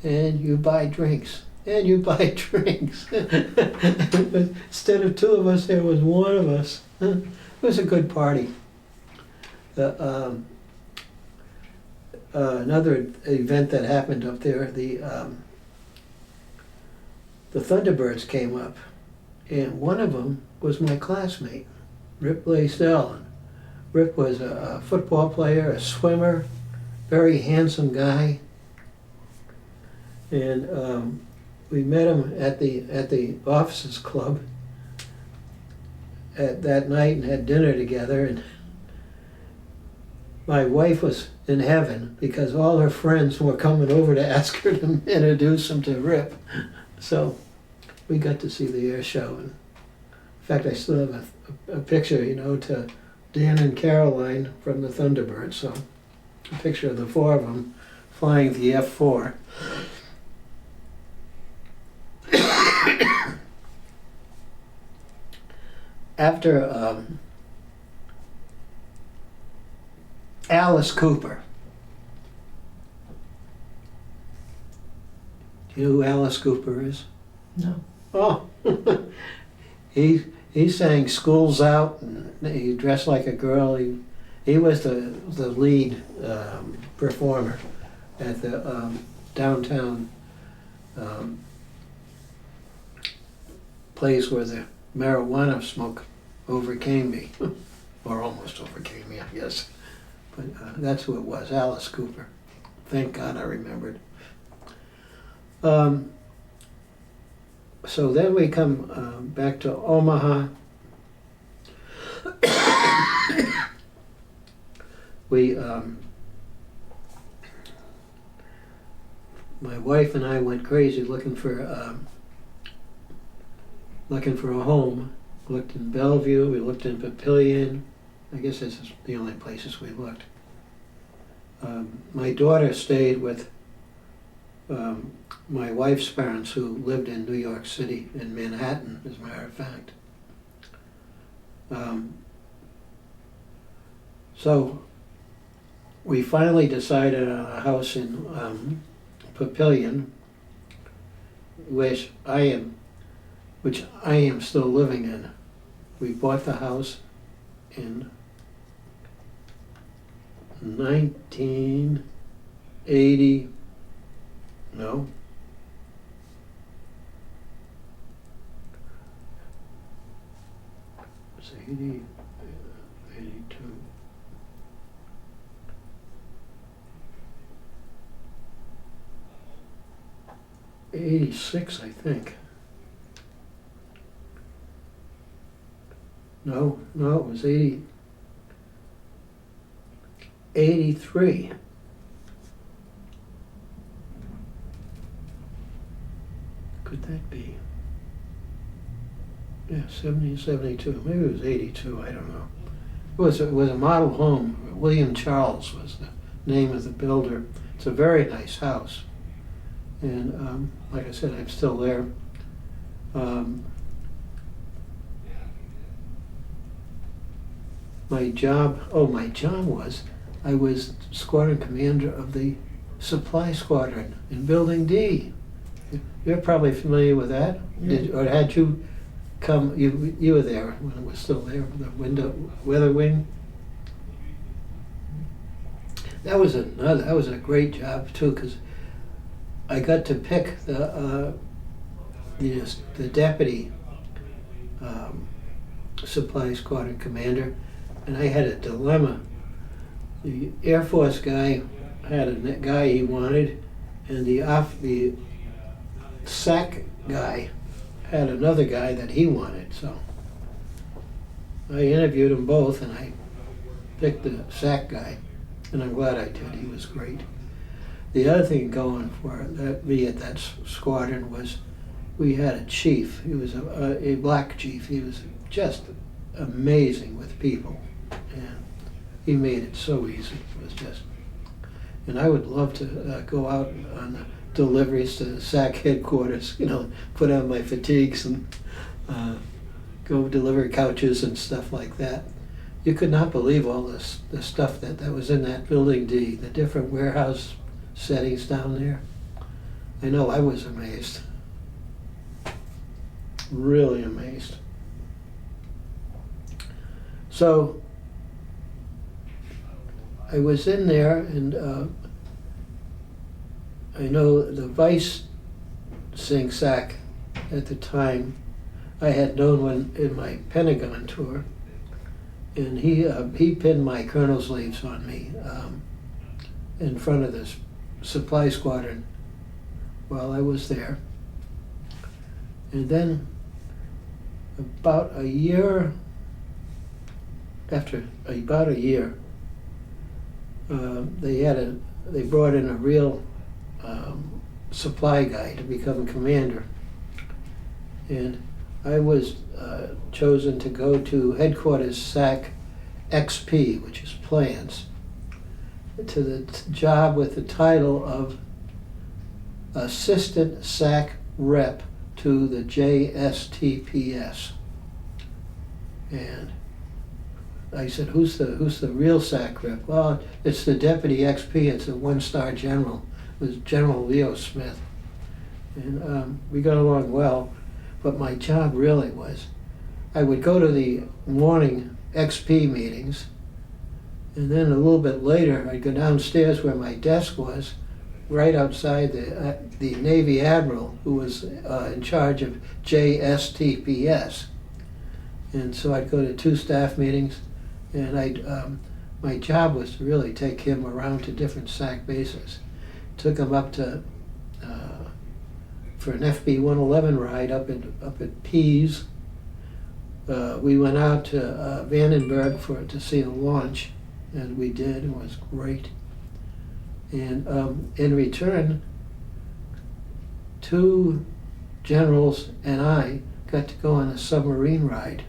and you buy drinks. And you buy drinks. Instead of 2 of us, there was 1 of us. It was a good party. Another event that happened up there, the Thunderbirds came up, and one of them was my classmate, Rip Blaisdell. Rip was a football player, a swimmer, very handsome guy, and we met him at the officers club that night and had dinner together. And my wife was in heaven because all her friends were coming over to ask her to introduce him to Rip. So we got to see the air show. And in fact, I still have a picture, to Dan and Caroline from the Thunderbirds. So a picture of the 4 of them flying the F-4. After Alice Cooper. Do you know who Alice Cooper is? No. Oh, he sang "School's Out," and he dressed like a girl. He was the lead performer at the downtown place where the marijuana smoke overcame me, or almost overcame me, I guess. But that's who it was, Alice Cooper. Thank God I remembered. So then we come back to Omaha. We, my wife and I went crazy looking for a home. Looked in Bellevue, we looked in Papillion, I guess this is the only places we looked. My daughter stayed with my wife's parents, who lived in New York City, in Manhattan, as a matter of fact. So we finally decided on a house in Papillion, which I am still living in. We bought the house in 1980. No. It's 80, 82. '86, I think. No, it was 83. Could that be? Yeah, 70, 72. Maybe it was 82, I don't know. It was a model home. William Charles was the name of the builder. It's a very nice house. And like I said, I'm still there. My job was, I was squadron commander of the supply squadron in Building D. You're probably familiar with that. Yeah. Or had you come, you were there when it was still there, the weather wing. That was a great job too, because I got to pick the deputy supply squadron commander, and I had a dilemma. The Air Force guy had a guy he wanted, and the SAC guy had another guy that he wanted. So I interviewed them both, and I picked the SAC guy, and I'm glad I did. He was great. The other thing going for me at that squadron was we had a chief. He was a black chief. He was just amazing with people, and he made it so easy. It was just, and I would love to go out on the deliveries to SAC headquarters, put on my fatigues and go deliver couches and stuff like that. You could not believe all the stuff that was in that Building D, the different warehouse settings down there. I know I was amazed. Really amazed. So I was in there, and I know the vice SAC at the time I had known when in my Pentagon tour, and he pinned my colonel's leaves on me in front of this supply squadron while I was there. And then after about a year, they brought in a real supply guy to become commander, and I was chosen to go to headquarters SAC XP, which is plans, to the job with the title of Assistant SAC Rep to the JSTPS. And I said, who's the real SAC rep? Well, it's the Deputy XP. It's a one-star general. It was General Leo Smith. And we got along well, but my job really was, I would go to the morning XP meetings, and then a little bit later I'd go downstairs where my desk was, right outside the Navy Admiral, who was in charge of JSTPS. And so I'd go to 2 staff meetings, and my job was to really take him around to different SAC bases. Took him up to for an FB-111 ride up at Pease. We went out to Vandenberg to see a launch, and we did. It was great. And in return, 2 generals and I got to go on a submarine ride.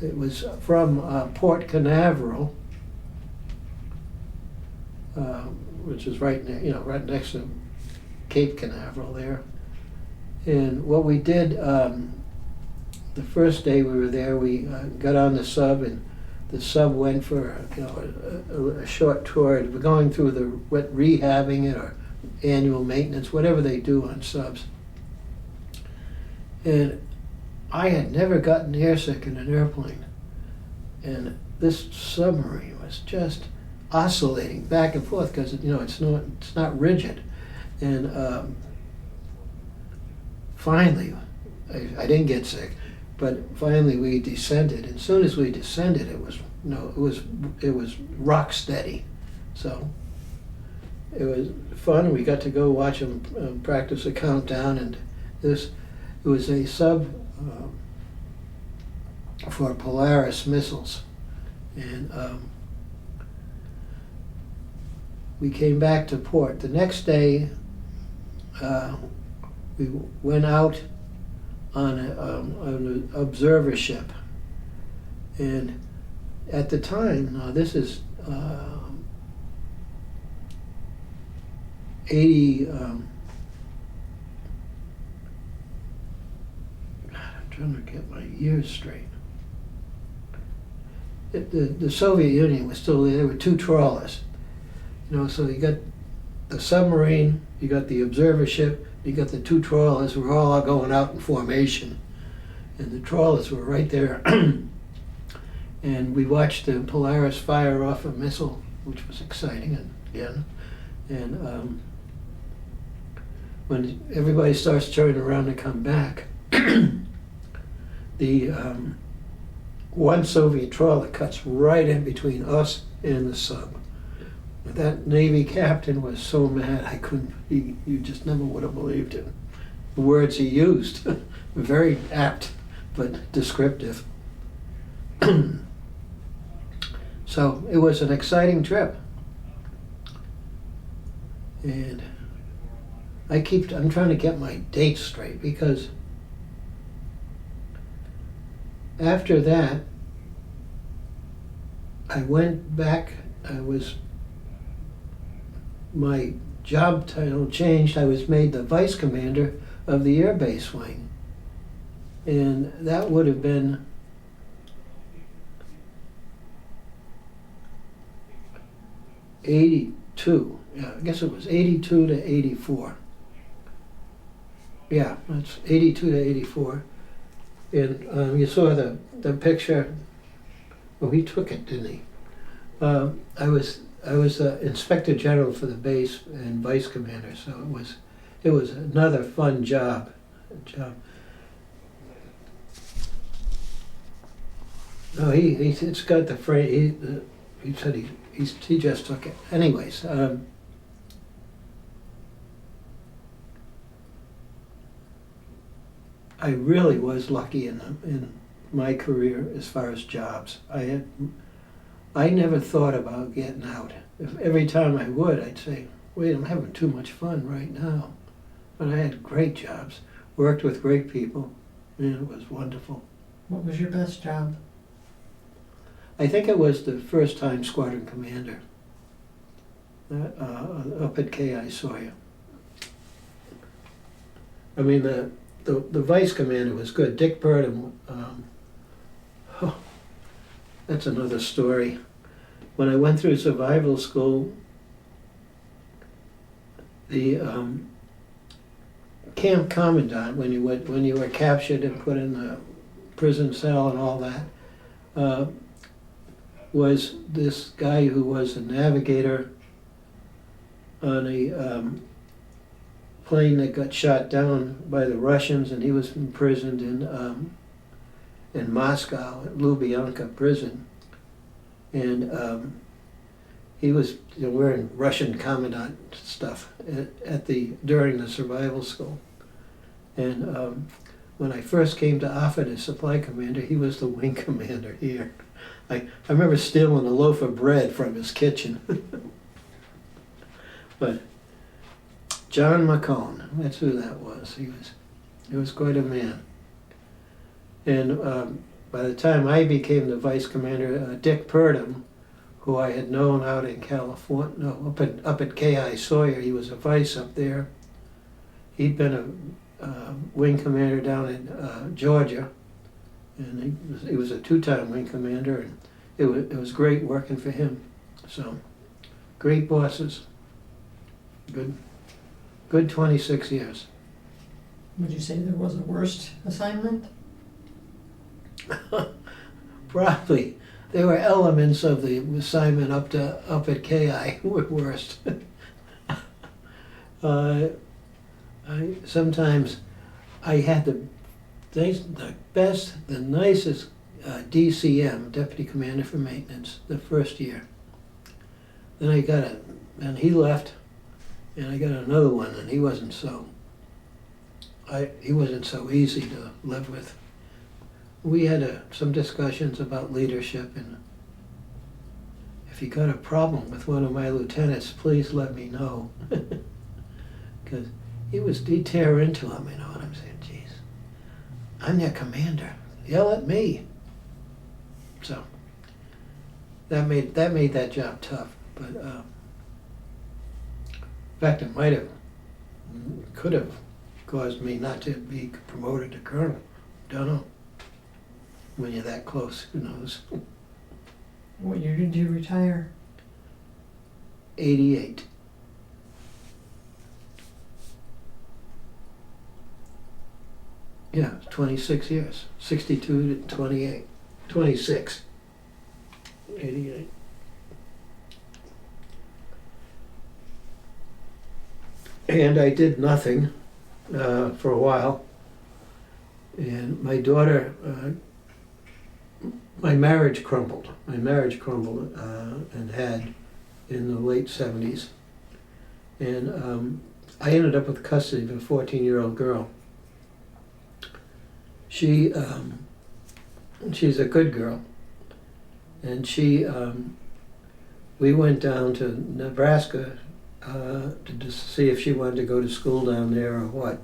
it was from Port Canaveral, which is right right next to Cape Canaveral there. And what we did, the first day we were there, we got on the sub, and the sub went for a short tour. We're going through the rehabbing it or annual maintenance, whatever they do on subs. And I had never gotten airsick in an airplane, and this submarine was just oscillating back and forth because it's not rigid. And finally, I didn't get sick, but finally we descended. And as soon as we descended, it was rock steady. So it was fun. We got to go watch them practice a countdown, and it was a sub for Polaris missiles, and we came back to port. The next day, we went out on an observer ship, and at the time, now this is 80. I'm trying to get my years straight. The Soviet Union was still there. There were two trawlers, so you got the submarine, you got the observer ship, you got the two trawlers. We're all going out in formation, and the trawlers were right there. And we watched the Polaris fire off a missile, which was exciting again. And when everybody starts turning around to come back, the one Soviet trawler cuts right in between us and the sub. That Navy captain was so mad, you just never would have believed it. The words he used were very apt, but descriptive. So it was an exciting trip. And I'm trying to get my dates straight, because after that, I went back. My job title changed. I was made the vice commander of the Air Base Wing. And that would have been '82. Yeah, I guess it was 82 to 84. Yeah, that's 82 to 84. And you saw the picture. Well, he took it, didn't he? I was Inspector General for the base and Vice Commander, so it was another fun job. No, it's got the phrase. He said he just took it. Anyways, I really was lucky in my career as far as jobs. I never thought about getting out. Every time I would, I'd say, wait, I'm having too much fun right now. But I had great jobs, worked with great people, and it was wonderful. What was your best job? I think it was the first time squadron commander up at K.I. Sawyer. I mean, the vice commander was good. Dick Burdham, that's another story. When I went through survival school, the camp commandant, when you were captured and put in the prison cell and all that, was this guy who was a navigator on a plane that got shot down by the Russians, and he was imprisoned in Moscow at Lubyanka prison. And he was wearing Russian commandant stuff during the survival school. And when I first came to Offutt as supply commander, he was the wing commander here. I remember stealing a loaf of bread from his kitchen. But John McCone, that's who that was. He was quite a man. And by the time I became the vice commander, Dick Purdom, who I had known out in California, no, up at K.I. Sawyer, he was a vice up there. He'd been a wing commander down in Georgia, and he was a two-time wing commander, and it was great working for him. So, great bosses. Good 26 years. Would you say there was a worst assignment? Probably. There were elements of the assignment up at KI were worst. Sometimes I had the nicest DCM, Deputy Commander for Maintenance, the first year. Then and he left, and I got another one, and he wasn't so easy to live with. We had some discussions about leadership, and if you got a problem with one of my lieutenants, please let me know. Because he'd tear into him, you know what I'm saying? Geez, I'm their commander. Yell at me. So that made that job tough. But in fact, could have caused me not to be promoted to colonel. Don't know. When you're that close, who knows? What year did you retire? 88. Yeah, 26 years. 62 to 28. 26. 88. And I did nothing for a while. And my daughter, my marriage crumbled. And had in the late 70s. And I ended up with custody of a 14-year-old girl. She's a good girl. And we went down to Nebraska to just see if she wanted to go to school down there or what.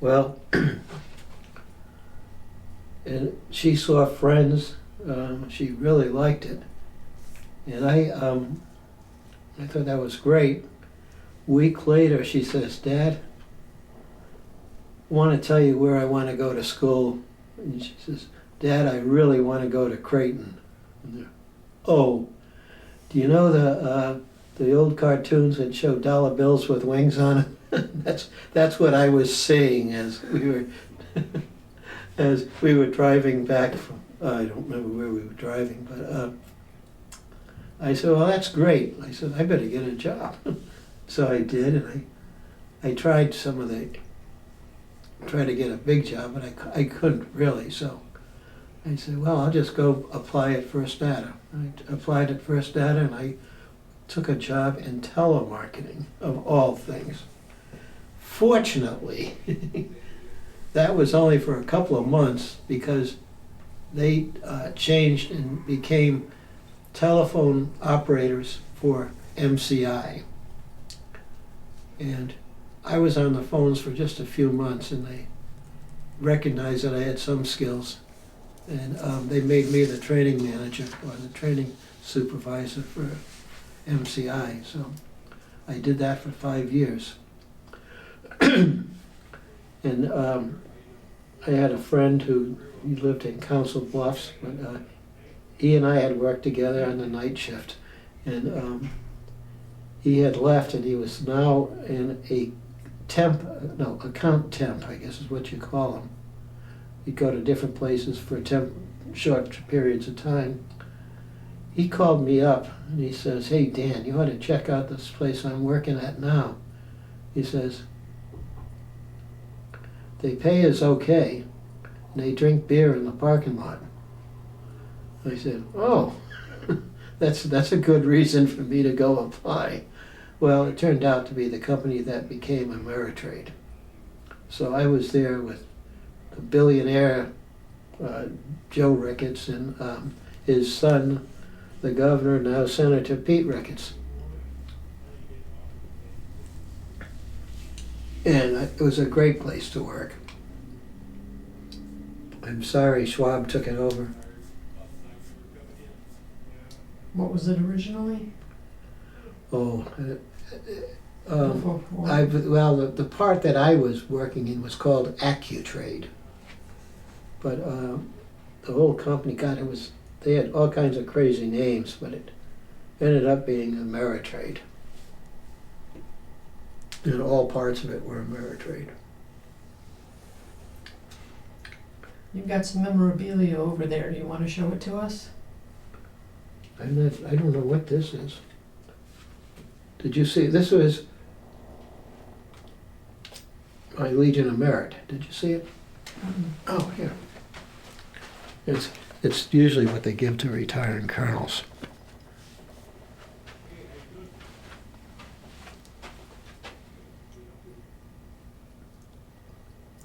Well, and she saw friends. She really liked it, and I thought that was great. A week later, she says, "Dad, I want to tell you where I want to go to school." And she says, "Dad, I really want to go to Creighton." Oh, do you know the old cartoons that show dollar bills with wings on them? That's what I was seeing as we were driving back from, I don't remember where we were driving, but I said, "Well, that's great." I said, "I better get a job." So I did, and I tried to get a big job, but I couldn't really. So I said, "Well, I'll just go apply at First Data." I applied at First Data, and I took a job in telemarketing, of all things. Fortunately, that was only for a couple of months because they changed and became telephone operators for MCI. And I was on the phones for just a few months, and they recognized that I had some skills. And they made me the training manager or the training supervisor for MCI. So I did that for 5 years. And I had a friend who lived in Council Bluffs, but he and I had worked together on the night shift. And he had left, and he was now in a account temp, I guess is what you call them. He'd go to different places for short periods of time. He called me up, and he says, "Hey, Dan, you ought to check out this place I'm working at now." He says, "They pay us okay, and they drink beer in the parking lot." I said, "Oh, that's a good reason for me to go apply." Well, it turned out to be the company that became Ameritrade. So I was there with the billionaire Joe Ricketts and his son, the governor, now Senator Pete Ricketts. And it was a great place to work. I'm sorry Schwab took it over. What was it originally? Oh, Before- the part that I was working in was called AccuTrade. But the whole company, God, they had all kinds of crazy names, but it ended up being Ameritrade. And all parts of it were Ameritrade. You've got some memorabilia over there. Do you want to show it to us? I don't know what this is. Did you see? This was my Legion of Merit. Did you see it? Oh, here. It's usually what they give to retiring colonels.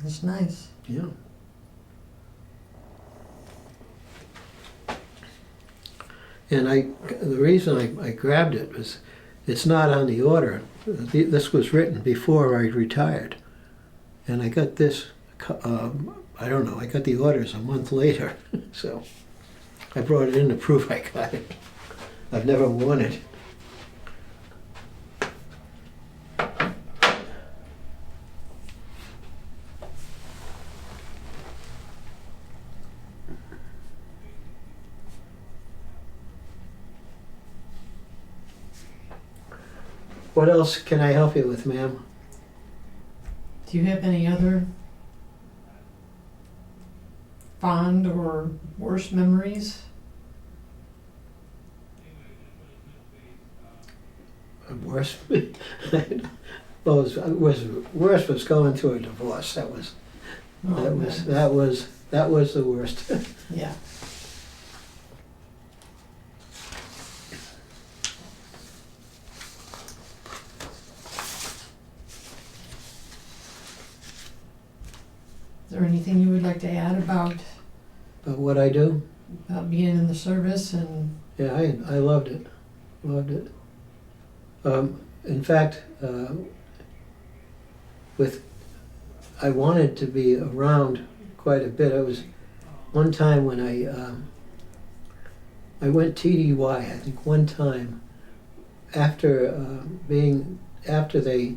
That's nice. Yeah. And the reason I grabbed it was it's not on the order. This was written before I retired. And I got this, I don't know, I got the orders a month later. So I brought it in to prove I got it. I've never worn it. What else can I help you with, ma'am? Do you have any other fond or worse memories? Worse? Well, worse was going through a divorce. That was the worst. Yeah. Is there anything you would like to add about But what I do? being in the service and Yeah, I loved it. Loved it. In fact, I wanted to be around quite a bit. I was one time when I went TDY. I think one time after they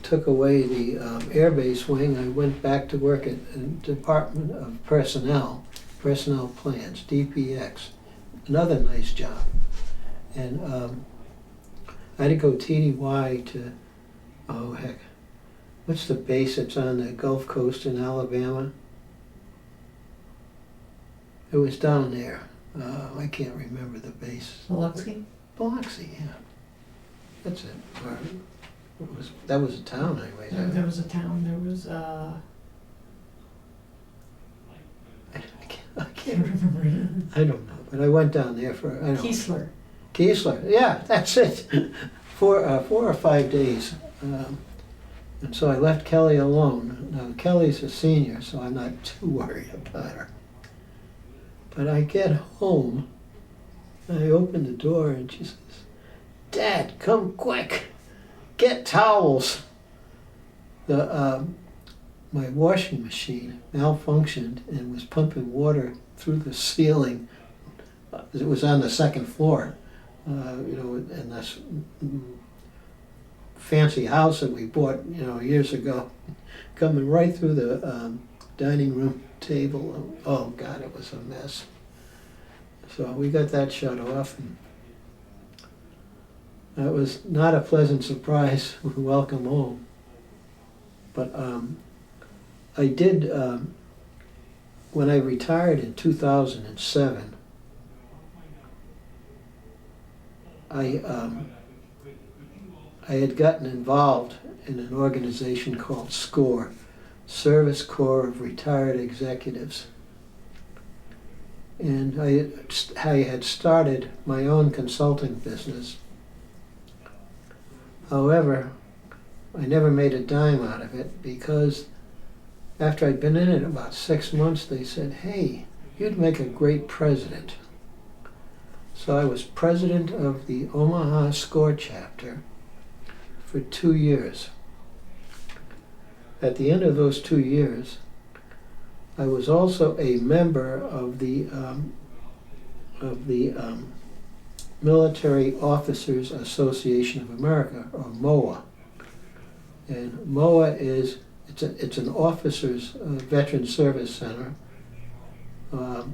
took away the Air Base wing, I went back to work at the Department of Personnel Plans, DPX. Another nice job. And I had to go TDY to, oh heck, what's the base that's on the Gulf Coast in Alabama? It was down there. I can't remember the base. Biloxi? Biloxi, yeah. That's it. Or that was a town anyway. There was a town. There was I I can't can't remember it. I don't know, but I went down there for, I don't know. Keesler. Keesler, yeah, that's it. For 4 or 5 days. And so I left Kelly alone. Now, Kelly's a senior, so I'm not too worried about her. But I get home, and I open the door, and she says, "Dad, come quick, get towels." My washing machine malfunctioned and was pumping water through the ceiling. It was on the second floor, in this fancy house that we bought, years ago, coming right through the dining room table. Oh God, it was a mess. So we got that shut off, and that was not a pleasant surprise. Welcome home. But I did, when I retired in 2007, I had gotten involved in an organization called SCORE, Service Corps of Retired Executives. And I had started my own consulting business. However, I never made a dime out of it because after I'd been in it about 6 months, they said, "Hey, you'd make a great president." So I was president of the Omaha SCORE chapter for 2 years. At the end of those 2 years, I was also a member of the Military Officers Association of America, or MOA. And MOA it's an officers veteran service center, a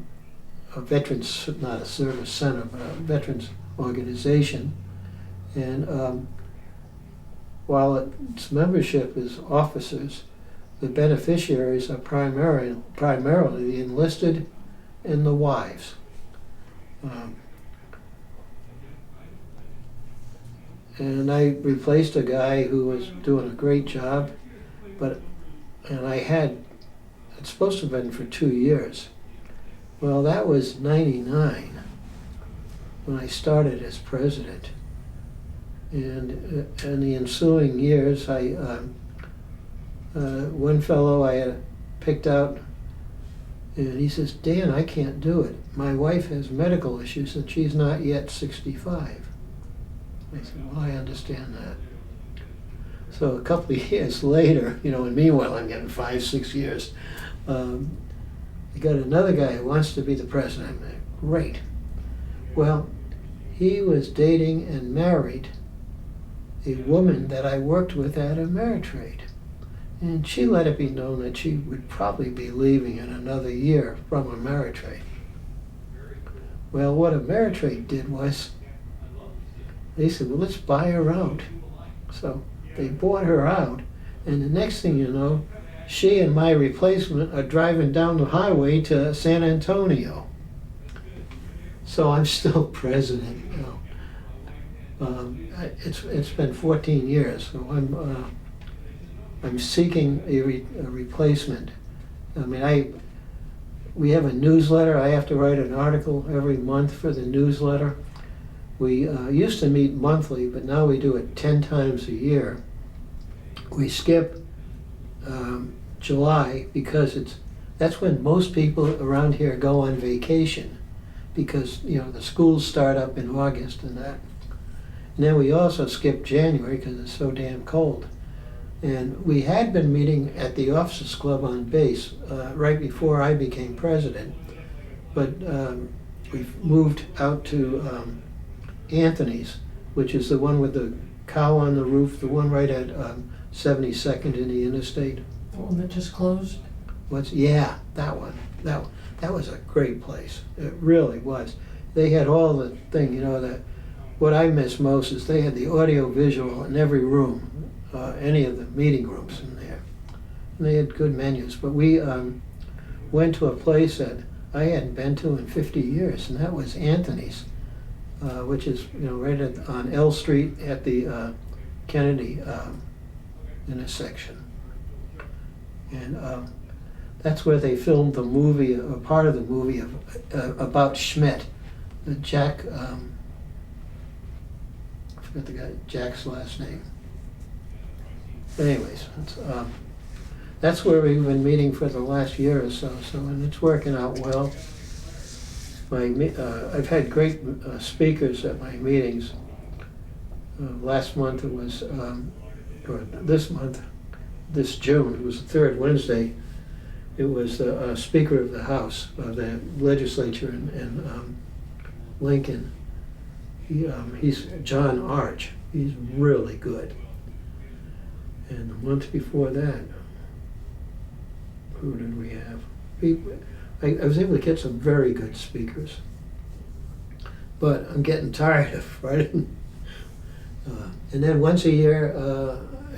veterans, not a service center, but a veterans organization. And while its membership is officers, the beneficiaries are primarily the enlisted and the wives. And I replaced a guy who was doing a great job, and it's supposed to have been for 2 years. Well, that was 99 when I started as president. And in the ensuing years, one fellow I had picked out, and he says, "Dan, I can't do it. My wife has medical issues and she's not yet 65. I said, "Well, I understand that." So a couple of years later, and meanwhile I'm getting 5-6 years, you got another guy who wants to be the president. I'm like, great. Well, he was dating and married a woman that I worked with at Ameritrade. And she let it be known that she would probably be leaving in another year from Ameritrade. Well, what Ameritrade did was, they said, "Well, let's buy her out." So they bought her out, and the next thing you know, she and my replacement are driving down the highway to San Antonio. So I'm still president. It's been 14 years, so I'm seeking a replacement. We have a newsletter. I have to write an article every month for the newsletter. We used to meet monthly, but now we do it 10 times a year. We skip July because that's when most people around here go on vacation, because the schools start up in August and that. And then we also skip January because it's so damn cold. And we had been meeting at the Officers Club on base right before I became president, but we've moved out to Anthony's, which is the one with the cow on the roof, the one right at 72nd in the interstate. The one that just closed? Yeah, that one. That was a great place. It really was. They had all the thing, that what I miss most is they had the audio visual in every room, any of the meeting rooms in there. And they had good menus. But we went to a place that I hadn't been to in 50 years, and that was Anthony's, which is right on L Street at the Kennedy intersection. And that's where they filmed the movie, or part of the movie about Schmidt, Jack. I forgot the guy, Jack's last name. But anyways, that's where we've been meeting for the last year or so. And it's working out well. I've had great speakers at my meetings. Last month it was, or this month, this June, it was the third Wednesday. It was the Speaker of the House of the legislature in Lincoln. He's John Arch. He's really good. And the month before that, who did we have? I was able to get some very good speakers. But I'm getting tired of writing. And then once a year,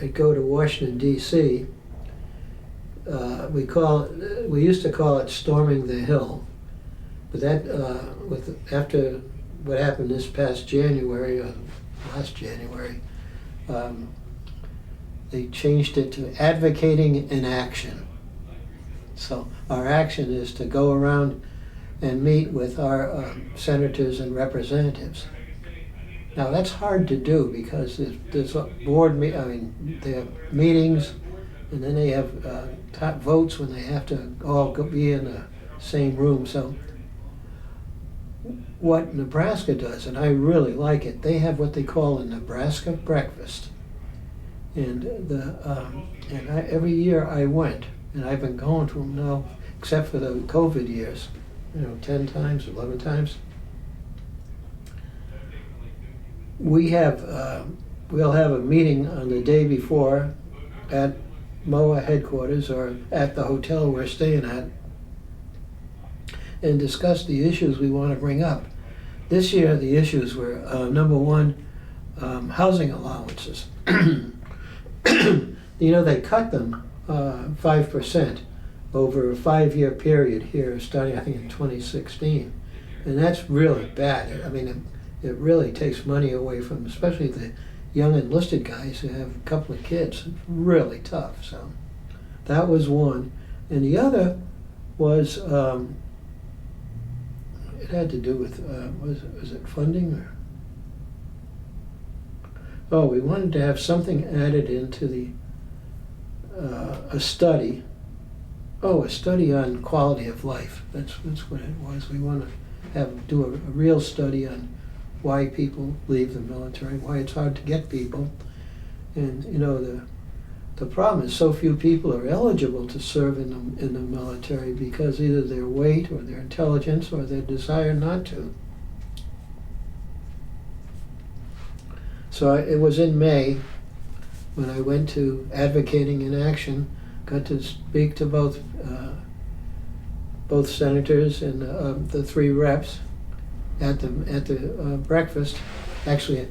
I go to Washington, D.C. We used to call it Storming the Hill. But that, after what happened this past January, last January, they changed it to Advocating in Action. So our action is to go around and meet with our senators and representatives. Now that's hard to do because there's a board they have meetings, and then they have votes when they have to all be in the same room. So what Nebraska does, and I really like it, they have what they call a Nebraska breakfast. And every year I went, and I've been going to them now except for the COVID years, 10 times, 11 times. We'll have a meeting on the day before at MOA headquarters or at the hotel we're staying at and discuss the issues we want to bring up. This year the issues were, number one, housing allowances. They cut them 5% over a 5-year period here, starting I think in 2016. And that's really bad. I mean, it really takes money away from, especially the young enlisted guys who have a couple of kids. It's really tough. So that was one. And the other was, it had to do with, was it funding or? Oh, we wanted to have something added into the, a study. Oh, a study on quality of life. That's what it was. We want to do a real study on why people leave the military, why it's hard to get people. And, the problem is so few people are eligible to serve in the military because either their weight or their intelligence or their desire not to. So it was in May when I went to Advocating in Action, got to speak to both senators and the 3 reps at the breakfast. Actually,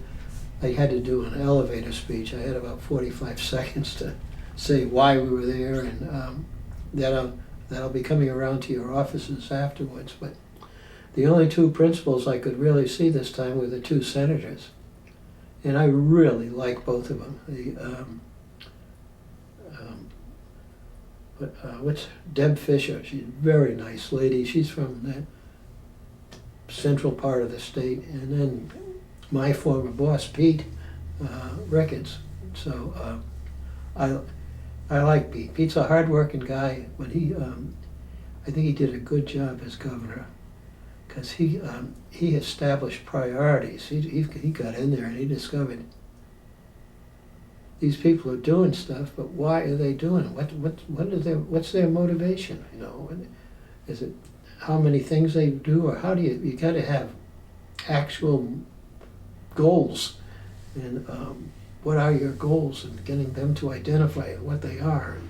I had to do an elevator speech. I had about 45 seconds to say why we were there, and that'll be coming around to your offices afterwards. But the only 2 principals I could really see this time were the 2 senators. And I really like both of them. What's Deb Fisher? She's a very nice lady. She's from that central part of the state. And then my former boss, Pete Ricketts. So I like Pete. Pete's a hard-working guy, but I think he did a good job as governor, because he established priorities. He got in there and he discovered these people are doing stuff, but why are they doing it? What's their motivation? Is it how many things they do, or how do you got to have actual goals, and what are your goals, and getting them to identify what they are, and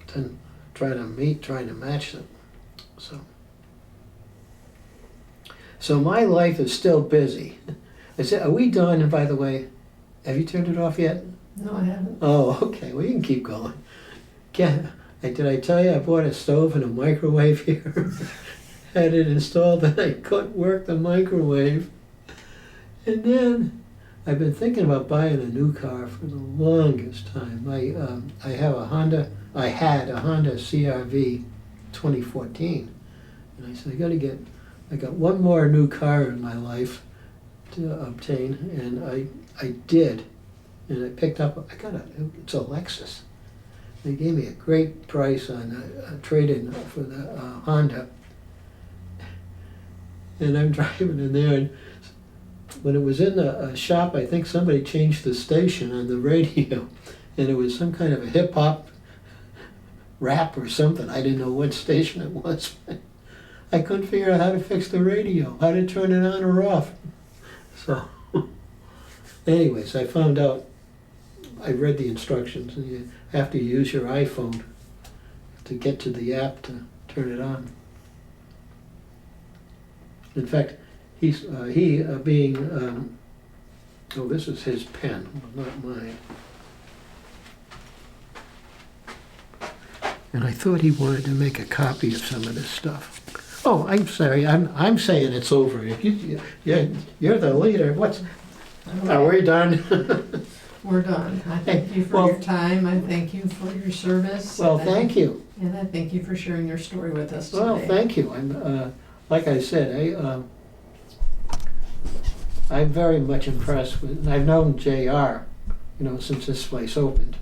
then trying to match them. So my life is still busy. I said, are we done? And by the way, have you turned it off yet? No, I haven't. Oh, okay. Well, you can keep going. Did I tell you I bought a stove and a microwave here? Had it installed and I couldn't work the microwave. And then I've been thinking about buying a new car for the longest time. I had a Honda CR-V 2014. And I said, I got one more new car in my life to obtain, and I did. And I picked up, it's a Lexus. They gave me a great price on a trade-in for the Honda. And I'm driving in there, and when it was in the shop, I think somebody changed the station on the radio, and it was some kind of a hip-hop rap or something. I didn't know what station it was. I couldn't figure out how to fix the radio, how to turn it on or off. So, anyways, I found out, I read the instructions, and you have to use your iPhone to get to the app to turn it on. In fact, he being, this is his pen, not mine. And I thought he wanted to make a copy of some of this stuff. Oh, I'm sorry. I'm saying it's over. If you're the leader. Are we done? We're done. I thank you for your time. I thank you for your service. Well, thank you. And I thank you for sharing your story with us today. Well, thank you. I'm like I said, I'm very much impressed with. And I've known JR, since this place opened.